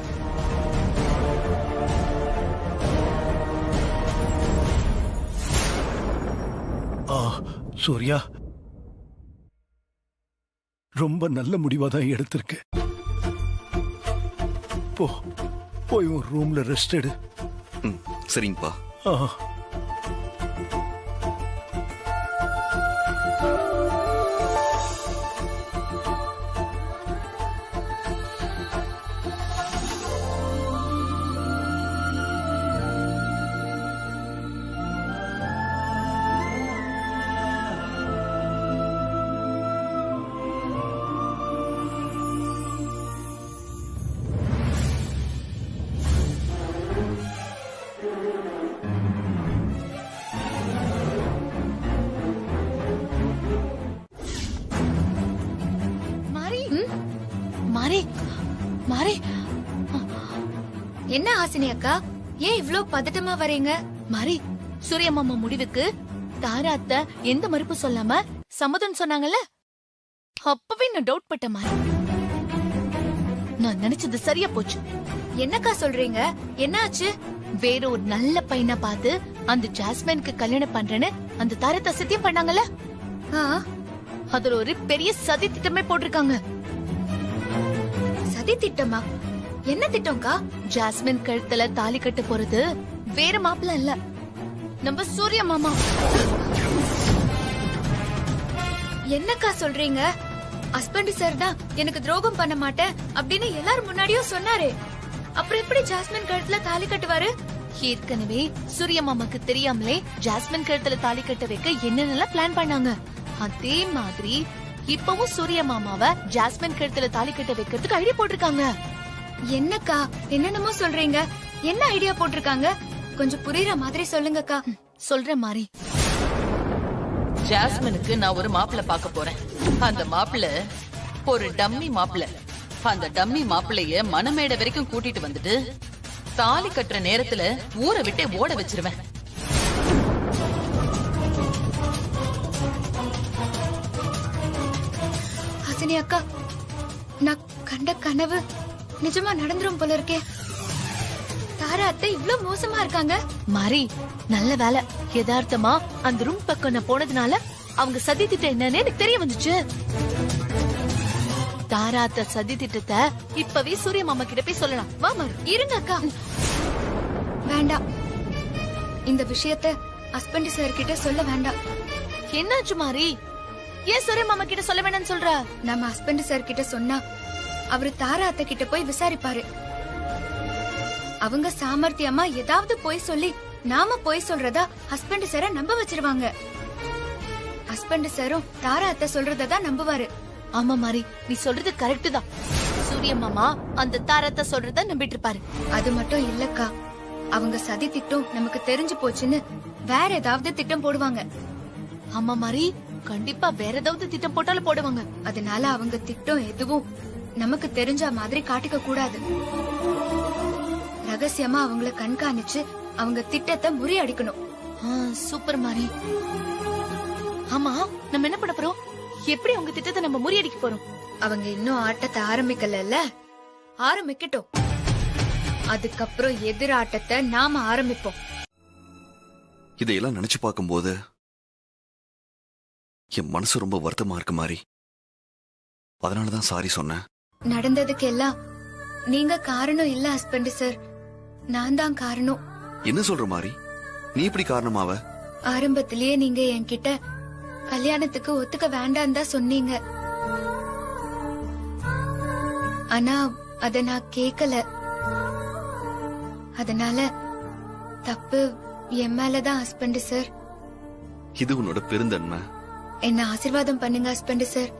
சூர்யா, ரொம்ப நல்ல முடிவா தான் எடுத்திருக்கு. போய் ஒரு ரூம்ல ரெஸ்ட் எடு. சரிங்கப்பா. என்ன ஹாசினி அக்கா, ஏன் இவ்ளோ பதட்டமா வரீங்க? மாரி, சூர்யா மாமா முடிவுக்கு தாரா அத்தை எந்த மறுப்பு சொல்லாம சம்மதம் சொன்னாங்கல்ல, அப்பவே நான் டவுட் பட்ட மாதிரி. நான் நினைச்சது சரியா போச்சு. என்னக்கா சொல்றீங்க? என்னாச்சு? வேற ஒரு நல்ல பையனை பார்த்து அந்த ஜாஸ்மினுக்கு கல்யாணம் பண்றேன்னு அந்த தாரத்தை சத்தியம் பண்ணாங்கல்ல, அதுல ஒரு பெரிய சதி திட்டமே போட்டிருக்காங்க. சதி திட்டமா? என்ன திட்டம்க்கா? ஜாஸ்மின் கழுத்துல தாலி கட்ட போறது வேற மாப்பிள்ள இல்ல, நம்ம சூர்யா மாமா. என்னக்கா சொல்றீங்க? ஹஸ்பண்ட் சார் தான் எனக்கு துரோகம் பண்ண மாட்டேன் அப்படின்னு எல்லாரும் முன்னாடியும் சொன்னாரே, அப்புறம் எப்படி ஜாஸ்மின் கழுத்துல தாலி கட்டுவாரு? ஏற்கனவே சூர்யா மாமாக்கு தெரியாமலே ஜாஸ்மின் கழுத்துல தாலி கட்ட வைக்க என்னென்னலாம் பிளான் பண்ணாங்க. அதே மாதிரி இப்பவும் சூர்யா மாமாவை ஜாஸ்மின் கழுத்துல தாலி கட்ட வைக்கிறதுக்கு ஐடியா போட்டிருக்காங்க. என்னக்கா என்னென்னமோ சொல்றீங்க? என்ன ஐடியா போட்டிருக்காங்க? கொஞ்சம் புரியுற மாதிரி சொல்லுங்கக்கா. சொல்றேன் மாறி. ஜாஸ்மினுக்கு நான் ஒரு மாப்பிள்ளை பார்க்க போறேன். அந்த மாப்பிள்ளை ஒரு டம்மி மாப்பிள்ளை. அந்த டம்மி மாப்பிள்ளைய மணமேடை வரைக்கும் கூட்டிட்டு வந்துட்டு தாலி கட்டுற நேரத்துல ஊரை விட்டே ஓட வச்சிருவேன். ஹசினி அக்கா, நான் கண்ட கனவு நிஜமா நடந்துரும் போல இருக்கே. தாரா அத்தை இவ்ளோ மோசமா இருக்காங்க. மாறி, நல்ல வேலை யதார்த்தமா அந்த ரூம் பக்கம் நான் போனதுனால அவங்க சதி திட்டம் என்னன்னு எனக்கு தெரிய வந்துச்சு. தாரா அத்தை சதி திட்டத்தை இப்பவே சூரிய மாமா கிட்ட போய் சொல்லலாம். வா மாறி. இருங்க அக்கா. வேண்டாம், இந்த விஷயத்த ஹஸ்பண்ட் சார் கிட்ட சொல்ல வேண்டாம். என்னாச்சு மாறி? ஏன் சூரிய மாமா கிட்ட சொல்ல வேண்டாம்னு சொல்ற? நம்ம ஹஸ்பண்ட் சார் கிட்ட சொன்னா அவரு தாரா அத்தை கிட்ட போய் விசாரிப்பாரு. அவங்க சாமர்த்தியமா ஏதாவது போய் சொல்லி நாம போய் சொல்றதா ஹஸ்பண்ட் சார நம்ப வச்சிருவாங்க. ஹஸ்பண்ட் சாரும் தாரா அத்தை சொல்றதான் நம்புவாரு. ஆமா மாறி, நீ சொல்றது கரெக்ட் தான். சூரிய மாமா அந்த தாரத்தை சொல்றத நம்பிட்டு இருப்பாரு. அது மட்டும் இல்லக்கா, அவங்க சதி திட்டம் நமக்கு தெரிஞ்சு போச்சுன்னு வேற ஏதாவது திட்டம் போடுவாங்க. ஆமா மாறி, கண்டிப்பா வேற ஏதாவது திட்டம் போட்டாலும் போடுவாங்க. அதனால அவங்க திட்டம் எதுவும் நமக்கு தெரிஞ்ச மாதிரி காட்டிக்க கூடாது. ரகசியமா அவங்கள கண்காணிச்சு அவங்க திட்டத்தை முறியடிக்கணும். சூப்பர் மாறி. ஆமா, நம்ம என்ன பண்ண போறோம்? எப்படி அவங்க திட்டத்தை நம்ம முறியடிக்க போறோம்? அவங்க இன்னும் ஆட்டத்தை ஆரம்பிக்கல, ஆரம்பிக்கட்டும். அதுக்கப்புறம் எதிர் ஆட்டத்தை நாம ஆரம்பிப்போம். இதையெல்லாம் நினைச்சு பார்க்கும்போது என் மனசு ரொம்ப வருத்தமா இருக்கு மாறி. அதனாலதான் சாரி சொன்னேன். நடந்ததுக்கு எல்லாம் நீங்க காரணம் இல்ல ஹஸ்பண்ட் சார், நான் தான் காரணம். என்ன சொல்ற மாறி? நீ எப்படி காரணமாவ? ஆரம்பத்திலேயே நீங்க என்கிட்ட கல்யாணத்துக்கு ஒத்துக்க வேண்டாம் தான் சொன்னீங்க. ஆனா அத நான் கேக்கல. அதனால தப்பு என் மேலதான் ஹஸ்பண்ட் சார். இது உன்னோட பெருந்தன்மை. என்ன ஆசீர்வாதம் பண்ணுங்க ஹஸ்பண்ட் சார்.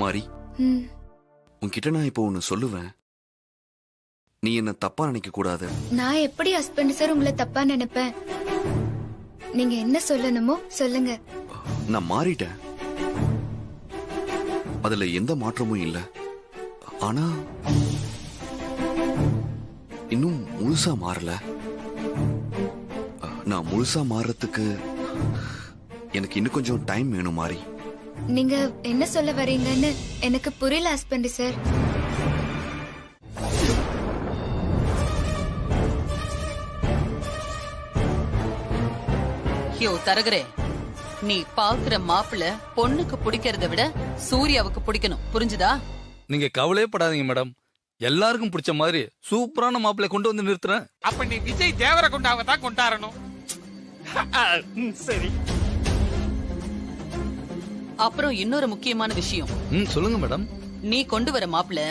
மாறி, உன்கிட்ட நான் இப்போ ஒன்னு சொல்லுவேன். நீ என்ன தப்பா நினைக்க கூடாது. நான் எப்படி ஹஸ்பண்ட் சார் உங்களை தப்பா நினைப்பேன்? நீங்க என்ன சொல்லணுமோ சொல்லுங்க. நான் மாறிட்டேன், அதுல எந்த மாற்றமும் இல்ல. ஆனா இன்னும் முழுசா மாறல. நான் முழுசா மாறதுக்கு எனக்கு இன்னும் கொஞ்சம் டைம் வேணும் மாறி. நீங்க என்ன சொல்ல வரீங்கன்னு எனக்கு புரியல ஹஸ்பண்ட் சார். யோ தரகரே, நீ பாக்குற மாப்பிள்ள பொண்ணுக்கு பிடிக்கிறத விட சூர்யாவுக்கு பிடிக்கணும், புரிஞ்சுதா? நீங்க கவலையே படாதீங்க மேடம், எல்லாருக்கும் பிடிச்ச மாதிரி சூப்பரான மாப்பிள்ளை கொண்டு வந்து நிறுத்துறேன். அப்ப நீ விஜய் தேவரகுண்டாவை தான் கொண்டாடணும். சரி. அப்புறம் இன்னொரு முக்கியமான விஷயம். சொல்லுங்க மேடம். நீ கொண்டு வர மாப்பிள்ள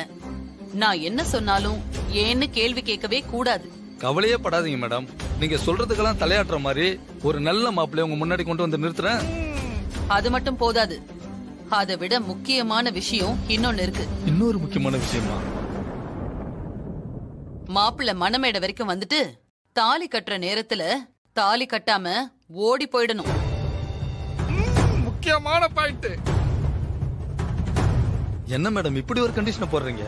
நான் என்ன சொன்னாலும் ஏன்னு கேள்வி கேட்கவே கூடாது. கவலையே படாதீங்க மேடம், நீங்க சொல்றதுக்கெல்லாம் தலையாட்டுற மாதிரி ஒரு நல்ல மாப்பிள்ளைய உங்க முன்னாடி கொண்டு வந்து நிறுத்துறேன். அது மட்டும் போதாது, அதை விட முக்கியமான விஷயம் இன்னொன்னு இருக்கு. இன்னொரு முக்கியமான விஷயமா? மாப்பிள்ள மணமேடை வரைக்கும் வந்துட்டு தாலி கட்டுற நேரத்துல தாலி கட்டாம ஓடி போயிடணும். முக்கியமான பாயிண்ட். என்ன மேடம் இப்படி ஒரு கண்டிஷனை போடுறீங்க?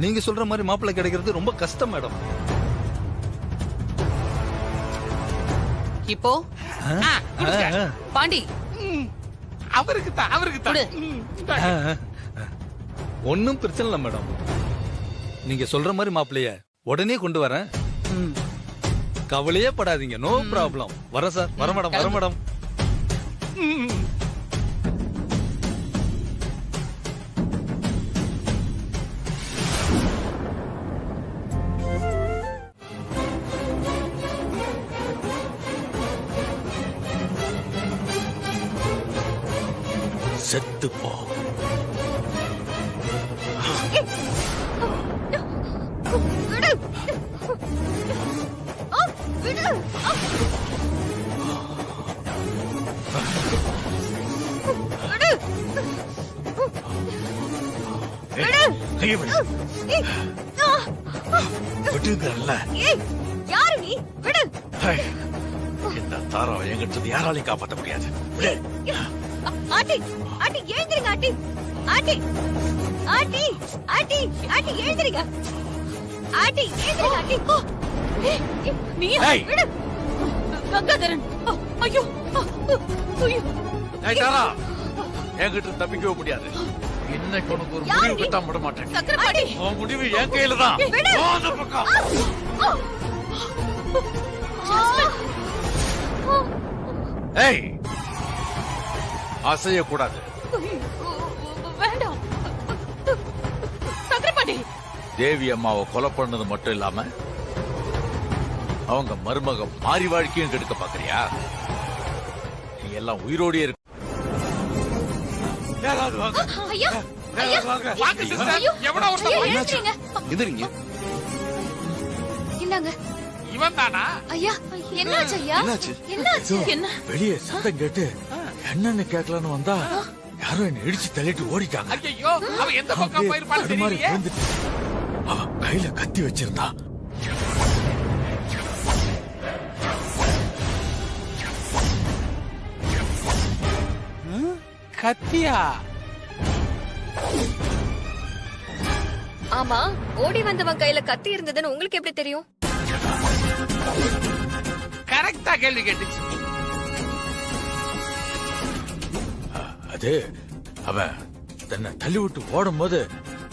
நீங்க சொல்ற மாதிரி மாப்பிள்ளை கிடைக்கிறது ரொம்ப கஷ்டம் மேடம். இப்போ பாண்டி அவருக்கு தான். ஒன்னும் பிரச்சனை இல்ல மேடம், நீங்க சொல்ற மாதிரி மாப்பிள்ளைய உடனே கொண்டு வரேன். கவலையே படாதீங்க, நோ ப்ராப்ளம். வர சார், வர மேடம், வர மேடம். செத்து போ. விடு. ஏய், ஆ. விட்டுங்கல்ல. ஏய், யாரு நீ? விடு. இந்த தாராவை எங்கிட்ட யாராலையும் காப்பாற்ற முடியாது. விடு. ஆட்டி ஆட்டி எழுந்திருங்க ஆட்டி ஆட்டி ஆட்டி ஆட்டி ஆட்டி எழுந்திருங்க ஆட்டி எழுந்திருங்க ஆட்டி நீ ஏய். விடு கங்காதரன். ஐயோ ஐயோ. ஏய் தாரா, என்கிட்ட தப்பிக்கவே முடியாது. இன்னைக்கு உனக்கு ஒரு முடிவு கட்டாம விட மாட்டேன். சக்கரபாணி, உன் முடிவு என் கையில தான். விடு. போ அந்த பக்கம். ஏய், அசையக்கூடாது. வேண்டாம் சக்கரபாணி. தேவி அம்மாவை கொலை பண்ணது மட்டும் இல்லாம அவங்க மருமக மாறி வாழ்க்கையும் கெடுக்க பாக்குறியா? நீ எல்லாம் உயிரோடே இருக்கு. யாராவது வாங்க. ஐயா யாராவது வாங்க. வாங்க சிஸ்டர். எவனோ ஒருத்தன் போய் எழுந்திருங்க. எந்திரிங்க. இந்தாங்க. இவன் தானா? ஐயா என்னாச்சு ஐயா? என்னாச்சு? என்னாச்சு? என்ன? வெளியே சத்தம் கேட்டு என்னன்னு கேட்கலான்னு வந்தா யாரோ என்ன இடிச்சு தள்ளிட்டு ஓடிட்டாங்க. ஐயோ, அவன் எந்த பக்கம் போயிருப்பான்னு தடுமாறி தெரியலையே. விழுந்துட்டு அவ கையில கத்தி வச்சிருந்தா. கத்தியா? ஆமா, ஓடி வந்தவன் கையில கத்தி இருந்ததுன்னு உங்களுக்கு எப்படி தெரியும்? கரெக்டா கேள்வி கேட்டுச்சு. அது அவன் தன்னை தள்ளி விட்டு ஓடும் போது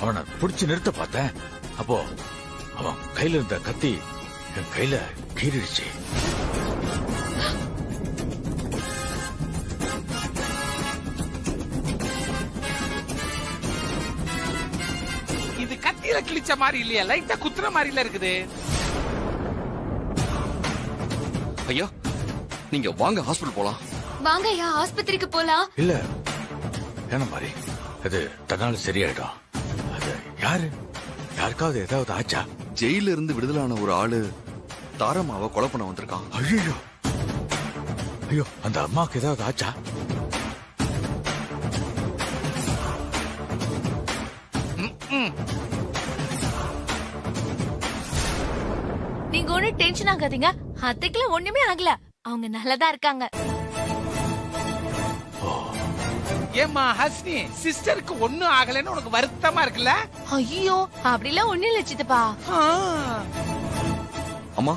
அவனை பிடிச்சு நிறுத்த பார்த்தேன். அப்போ அவன் கையில இருந்த கத்தி என் கையில கீறிடுச்சு. இது கத்தியில கிழிச்ச மாதிரி இல்லையா, லைட்டா குத்துற மாதிரில இருக்குது. ஐயா, நீங்க வாங்க ஹாஸ்பிடல் போலாம். வாங்க ஐயா, ஆஸ்பத்திரிக்கு போலாம். இல்ல என்ன மாதிரி அது தன்னால சரியாயிடும். அது யாரு? யாருக்காவது ஏதாவது ஆச்சா? ஜெயில இருந்து விடுதலான ஒரு ஆளு தாரம்மாவை கொலை பண்ண வந்திருக்கான். ஐயோ ஐயோ, அந்த அம்மாவுக்கு ஏதாவது ஆச்சா? நீங்க ஒண்ணு டென்ஷன் ஆகாதீங்க. அத்தைக்குலாம் ஒண்ணுமே ஆகல. அவங்க நல்லதா இருக்காங்க. ஏமா ஹஸ்னி, சிஸ்டருக்கு ஒண்ணும் ஆகலைன்னு உனக்கு வருத்தமா இருக்குல்ல? ஐயோ அப்படிலாம் ஒண்ணு இல்ல சித்தப்பா. அம்மா,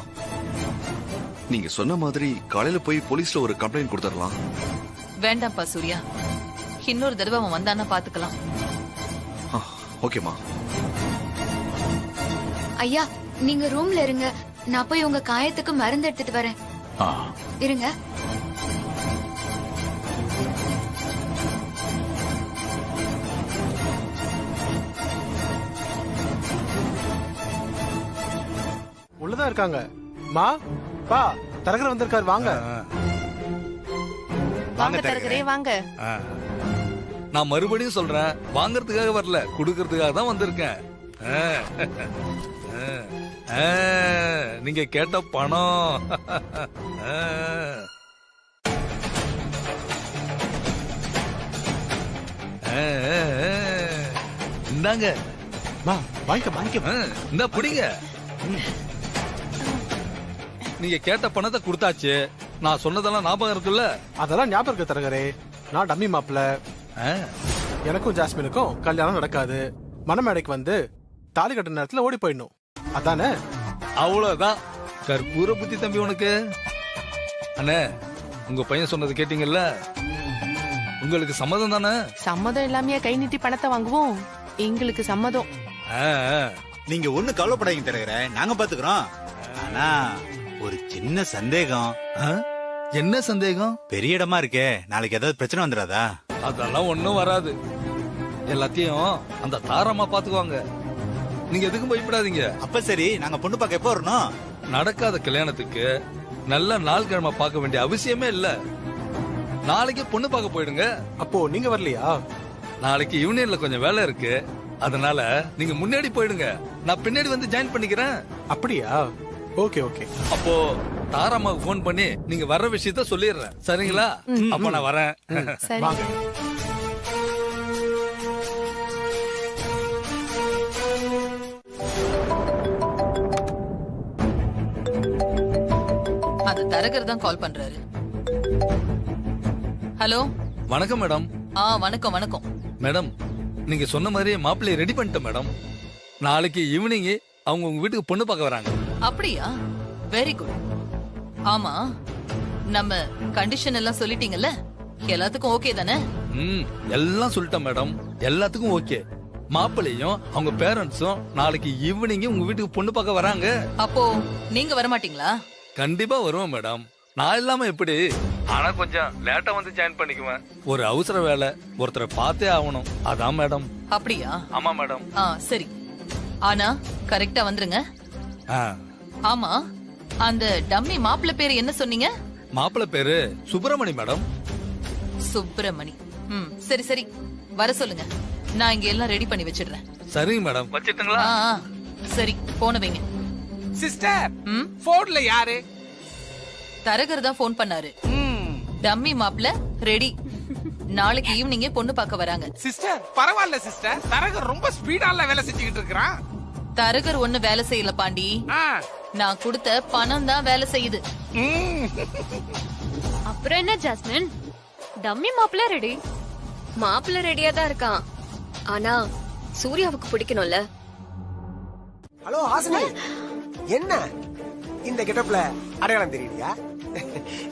நீங்க சொன்ன மாதிரி காலையில போய் போலீஸ்ல ஒரு கம்ப்ளைண்ட் கொடுத்துடலாம். வேண்டாம்ப்பா சூர்யா, இன்னொரு தடவை அவன் வந்தான்னா பாத்துக்கலாம். ஓகேமா. ஐயா நீங்க ரூம்ல இருங்க, நான் போய் உங்க காயத்துக்கு மருந்து எடுத்துட்டு வரேன். இருங்க. உள்ளதான் இருக்காங்க. மா பா, தரகர் வந்திருக்காரு, வாங்க. வாங்க தரகரே வாங்க. நான் மறுபடியும் சொல்றேன், வாங்கறதுக்காக வரல, குடுக்கறதுக்காக தான் வந்திருக்கேன். நீங்க கேட்ட பணம். இந்தாங்க. இந்த புடிங்க. நீங்க கேட்ட பணத்தை கொடுத்தாச்சு. நான் சொன்னதெல்லாம் ஞாபகம் இருக்குல்ல? அதெல்லாம் ஞாபகம் இருக்கு தரகரே. நான் டம்மி மாப்பிள. எனக்கும் ஜாஸ்மினுக்கும் கல்யாணம் நடக்காது. மணமேடைக்கு வந்து தாலி கட்டுற நேரத்துல ஓடி போயிடணும், அதானே? அவ்வளவுதான். கற்பூர புத்தி தம்பி உனக்கு. அண்ணே, உங்க பையன் சொன்னது கேட்டீங்கல்ல? உங்களுக்கு சம்மதம் தானே? சம்மதம் இல்லாமயே கை நீட்டி பணத்தை வாங்குவோம். எங்களுக்கு சம்மதம். நீங்க ஒண்ணு கவலைப்படாதீங்க தரகர, நாங்க பாத்துக்கிறோம். ஆனா ஒரு சின்ன சந்தேகம். என்ன சந்தேகம்? பெரிய இடமா இருக்கே, நாளைக்கு ஏதாவது பிரச்சனை வந்துடாதா? அதெல்லாம் ஒண்ணும் வராது. எல்லாத்தையும் அந்த தாரமா பாத்துக்குவாங்க. நீங்க எதுக்கும் பயப்படாதீங்க. அப்ப சரி, நாங்க பொண்ணு பார்க்க எப்ப வரணும்? நடக்காத கல்யாணத்துக்கு நல்ல நாள் கிழமை பார்க்க வேண்டிய அவசியமே இல்ல. நாளைக்கு பொண்ணு பார்க்க போயிடுங்க. அப்போ நீங்க வரலையா? நாளைக்கு யூனியன்ல கொஞ்சம் வேலை இருக்கு, அதனால நீங்க முன்னாடி போயிடுங்க. நான் பின்னாடி வந்து ஜாயின் பண்ணிக்கிறேன். அப்படியா? Okay okay. அப்போ தாராமாவுக்கு போன் பண்ணி நீங்க வர்ற விஷயத்த சொல்லிடுறேன், சரிங்களா? அப்ப நான் வரேன். வாங்க. தரகர் தான் கால் பண்றாரு. ஹலோ. வணக்கம் மேடம். வணக்கம் வணக்கம். மேடம், நீங்க சொன்ன மாதிரி மாப்பிள்ளைய ரெடி பண்ணிட்டேன் மேடம். நாளைக்கு ஈவினிங் அவங்க உங்க வீட்டுக்கு பொண்ணு பார்க்க வராங்க. அப்படியா? Very good. ஆமா, நம்ம கண்டிஷன் எல்லாம் சொல்லிட்டீங்கல்ல, எல்லாத்துக்கும் ஓகே தானே? எல்லாம் சொல்லிட்டேன் மேடம், எல்லாத்துக்கும் ஓகே. மாப்பிள்ளையும் அவங்க பேரண்ட்ஸும் நாளைக்கு ஈவினிங் உங்க வீட்டுக்கு பொண்ணு பார்க்க வராங்க. அப்போ நீங்க வர மாட்டீங்களா? கண்டிப்பா வருவேன் மேடம். நான் இல்லாம எப்படி? ஆனா கொஞ்சம் லேட்டா வந்து ஜாயின் பண்ணிக்குவேன். ஒரு அவசர வேலை, ஒருத்தரை பார்த்தே ஆகணும். அதான் மேடம். அப்படியா? ஆமா மேடம். சரி, ஆனா கரெக்டா வந்துருங்க. ஆமா, அந்த டம்மி மாப்பிள்ளை பேரு என்ன சொன்னீங்க? மாப்பிள்ளை பேரு சுப்பிரமணி மேடம். சுப்பிரமணி. சரி சரி, வர சொல்லுங்க. நான் இங்க எல்லாம் ரெடி பண்ணி வச்சிடுறேன். சரிங்க மேடம். வச்சிட்டுங்களா? சரி, போன வைங்க. சிஸ்டர், போன்ல யாரு? தரகர் தான் போன் பண்ணாரு. டம்மி மாப்பிள்ள ரெடி. நாளைக்கு ஈவினிங்கே பொண்ணு பார்க்க வராங்க. சிஸ்டர், பரவாயில்ல சிஸ்டர். தரகர் ரொம்ப ஸ்பீடால வேலை செஞ்சுக்கிட்டு இருக்கான். தரகர் ஒண்ணு வேலை செய்யல பாண்டி, நான் கொடுத்த பணம் தான் வேலை செய்யுது. அப்புறம் என்ன ஜாஸ்மின், டம்மி மாப்பிள்ள ரெடி. மாப்பிள்ள ரெடியா தான் இருக்கான். ஆனா சூர்யாவுக்கு பிடிக்கணும்ல. ஹலோ ஹாசினி, என்ன இந்த கெட்டப்ல அடையாளம் தெரியலையா?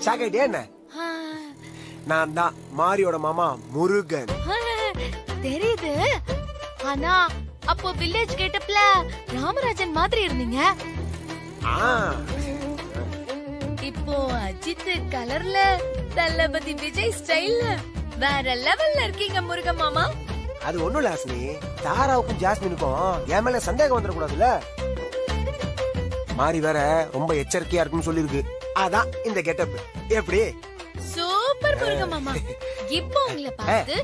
ஷாக் ஆயிட்டே என்ன? நான் தான் மாரியோட மாமா முருகன். தெரியுது, ஆனா அப்போ வில்லேஜ் கெட்டப்ல ராமராஜன் மாதிரி இருந்தீங்க. இப்போ அஜித் கலர்ல தளபதி விஜய் ஸ்டைல்ல வேற லெவல்ல இருக்கீங்க முருகன் மாமா. அது ஒண்ணும் இல்ல ஹாசினி, தாராவுக்கும் ஜாஸ்மினுக்கும் என் மேல சந்தேகம் வந்துடக்கூடாதுல்ல. மாறி வேற ரொம்ப எச்சரிக்கையா இருக்குன்னு சொல்லிருக்கு. அதான் இந்த கெட்டப். எப்படி? சூப்பர் முருகன் மாமா. இப்போ உங்களை பார்த்து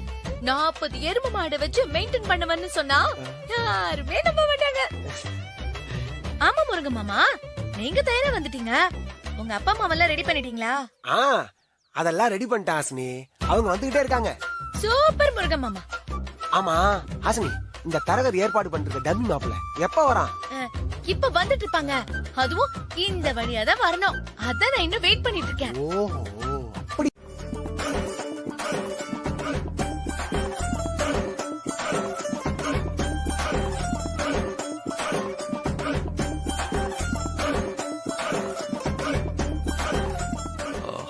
40 எருமை மாடு வச்சு மெயின்டைன் பண்ணுவேன்னு சொன்னா யாருமே நம்ப மாட்டாங்க. ஆமா முருகன் மாமா, நீங்க தயாரா வந்துட்டீங்க. உங்க அப்பா அம்மா எல்லாம் ரெடி பண்ணிட்டீங்களா? அதெல்லாம் ரெடி பண்ணிட்டேன் ஹாசினி, அவங்க வந்துகிட்டே இருக்காங்க. சூப்பர் முருகன் மாமா. ஆமா ஹாசினி, இந்த தரகர் ஏற்பாடு பண்ற டம்மி மாப்பிள்ள எப்ப வரான்? இப்ப வந்துட்டு இருப்பாங்க. அதுவும் இந்த வழியா தான் வரணும். அதான் நான் இன்னும் வெயிட் பண்ணிட்டு இருக்கேன். ஓஹோ, அப்படி.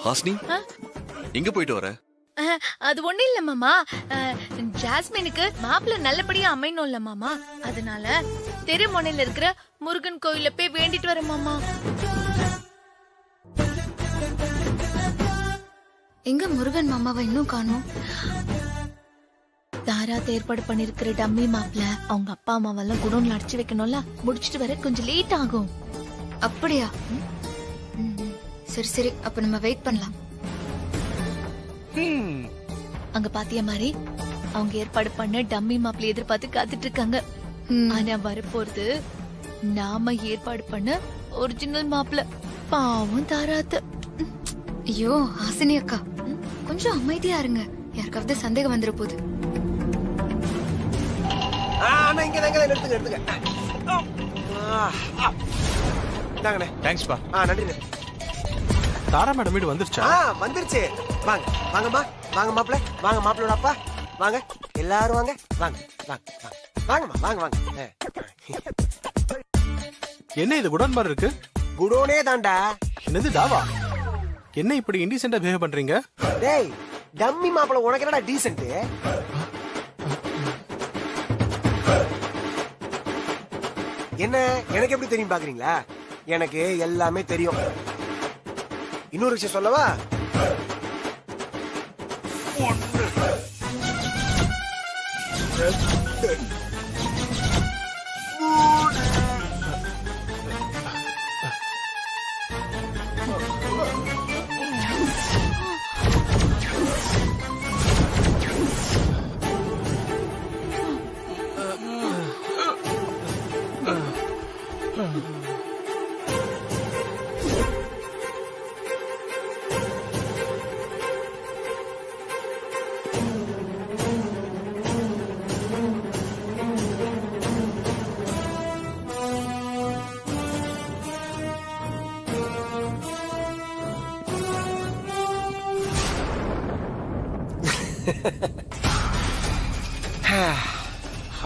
ஹாசினி, எங்க போயிட்டு வர? அது ஒண்ணு இல்ல மாமா, ஜாஸ்மினுக்கு மாப்பிள்ள நல்லபடியா அமையணும் இல்ல மாமா, அதனால தெருமுனையில இருக்கிற முருகன் கோயில போய் வேண்டிட்டு வர மாமா. எங்க முருகன் மாமாவை இன்னும் காணோம்? தாரா ஏற்பாடு பண்ணிருக்கிற டம்மி மாப்பிள்ள அவங்க அப்பா அம்மாவெல்லாம் குடோன்ல அடிச்சு வைக்கணும்ல, முடிச்சிட்டு வர கொஞ்சம் லேட் ஆகும். அப்படியா? சரி சரி, அப்ப நம்ம வெயிட் பண்ணலாம். அங்க பாத்தியா மாதிரி அவங்க ஏற்பாடு பண்ண டம்மி மாப்பிள்ள எதிர்பார்த்து காத்துட்டு இருக்காங்க. ஆனா வரப்போறது நாம ஏற்பாடு பண்ண ஒரிஜினல் மாப்பிள்ள. பாவம் தாராத்து. ஐயோ ஹாசினி அக்கா, கொஞ்சம் அமைதியா இருங்க, யாருக்காவது சந்தேகம் வந்துட போகுது. நன்றி. தாரா மேடம் வீடு வந்துருச்சா? வந்துருச்சு. வாங்க வாங்கம்மா, வாங்க மாப்பிள்ள, வாங்க மாப்பிள்ளோட அப்பா, வாங்க எல்லாரும் வாங்க, வாங்க வாங்க வாங்கம்மா, வாங்க வாங்க. என்ன இது குடோன் மாதிரி இருக்கு? குடோனே தாண்டா. என்னது டாவா? என்ன இப்படி இன்டிசென்ட்டா பிஹேவ் பண்றீங்க? டேய், டம்மி மாப்பிள்ள உனக்கு என்னடா டீசென்ட்? என்ன எனக்கு எப்படி தெரியும் பாக்குறீங்களா? எனக்கு எல்லாமே தெரியும். இன்னொரு விஷயம் சொல்லவா?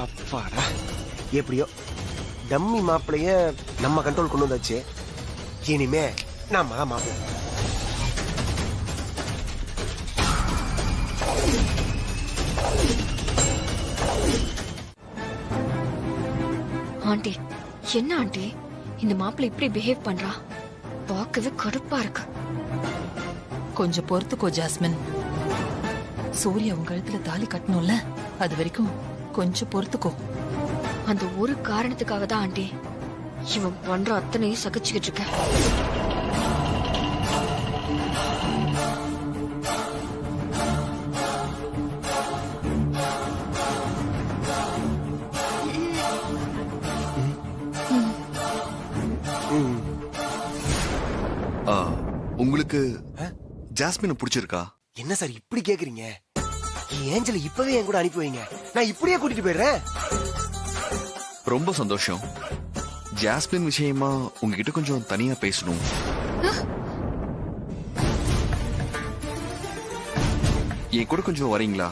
அப்பாடா, எப்படியோ டம்மி மாப்பிளைய நம்ம கண்ட்ரோல் கொண்டு வந்தாச்சு. இனிமே நம்ம தான் மாப்பிள்ளை. ஆண்டி, என்ன ஆண்டி இந்த மாப்பிள்ளை இப்படி பிஹேவ் பண்றா? பார்க்கவே கடுப்பா இருக்கு. கொஞ்சம் பொறுத்துக்கோ ஜாஸ்மின். சூர்யா உங்க கழுத்துல தாலி கட்டணும்ல, அது வரைக்கும் கொஞ்சம் பொறுத்துக்கோ. அந்த ஒரு காரணத்துக்காக தான் ஆண்டி இவன் பண்ற அத்தனையும் சகிச்சுக்கிட்டு இருக்க. உங்களுக்கு ஜாஸ்மின் பிடிச்சிருக்கா? என்ன சார் இப்படி கேக்குறீங்க? ஏஞ்சல இப்பவே என் கூட அனுப்பி வைங்க, நான் இப்படியே கூட்டிட்டு போயிடுறேன். ரொம்ப சந்தோஷம். ஜாஸ்மின் விஷயமா உங்ககிட்ட கொஞ்சம் தனியா பேசணும். என் கூட கொஞ்சம் வரீங்களா?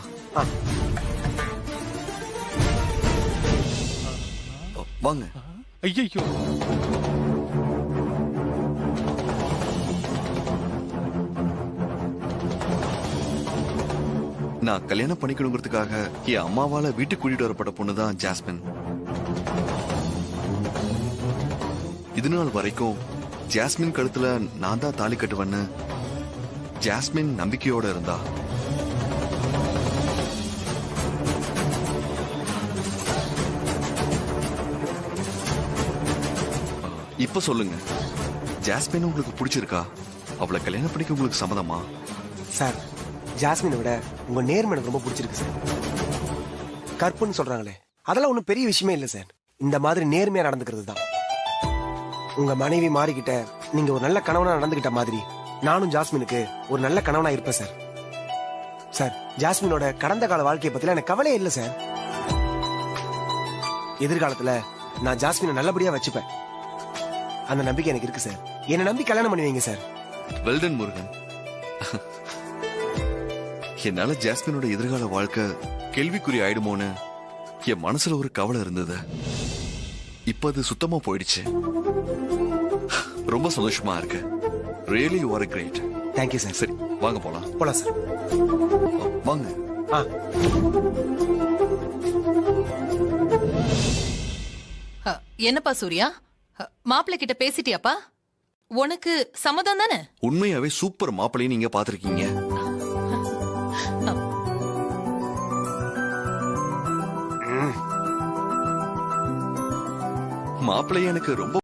வாங்க. ஐயோ, நான் கல்யாணம் பண்ணிக்கணுங்கிறதுக்காக என் அம்மாவால வீட்டுக்கு கூட்டிட்டு வரப்பட்ட பொண்ணுதான் ஜாஸ்மின். இது நாள் வரைக்கும் ஜாஸ்மின் கழுத்துல நான் தான் தாலி கட்டுவேன்னு ஜாஸ்மின் நம்பிக்கையோட இருந்தா. இப்ப சொல்லுங்க, ஜாஸ்மின் உங்களுக்கு பிடிச்சிருக்கா? அவளை கல்யாணம் பண்ணிக்க உங்களுக்கு சம்மதமா? சார், ஜாஸ்மினை விட உங்க நேர்மை எனக்கு ரொம்ப பிடிச்சிருக்கு சார். கற்புன்னு சொல்றாங்களே, அதெல்லாம் ஒண்ணும் பெரிய விஷயமே இல்லை சார். இந்த மாதிரி நேர்மையா நடந்துக்கிறது தான். உங்க மனைவி மாறிக்கிட்ட நீங்க ஒரு நல்ல கணவனா நடந்துகிட்ட மாதிரி நானும் ஜாஸ்மினுக்கு ஒரு நல்ல கணவனா இருப்பேன் சார். சார், ஜாஸ்மினோட கடந்த கால வாழ்க்கையை பத்தில எனக்கு கவலையே இல்லை சார். எதிர்காலத்துல நான் ஜாஸ்மினை நல்லபடியா வச்சுப்பேன். அந்த நம்பிக்கை எனக்கு இருக்கு சார். என்னை நம்பி கல்யாணம் பண்ணுவீங்க சார். வெல்டன் முருகன். என்னால ஜாஸ்மினோட எதிர்கால வாழ்க்கை கேள்விக்குறி ஆயிடுமோன்னு என் மனசுல ஒரு கவலை இருந்தது. இப்ப அது சுத்தமா போயிடுச்சு. ரொம்ப சந்தோஷமா இருக்கு. Really you are great. Thank you sir. சரி, வாங்க போலாம். போலாம் சார். வாங்க. என்னப்பா சூர்யா, மாப்பிள்ளை கிட்ட பேசிட்டியாப்பா? உனக்கு சம்மதம் தானே? உண்மையாவே சூப்பர் மாப்பிள்ளையை நீங்க பாத்திருக்கீங்க. மாப்பிள்ளைய எனக்கு ரொம்ப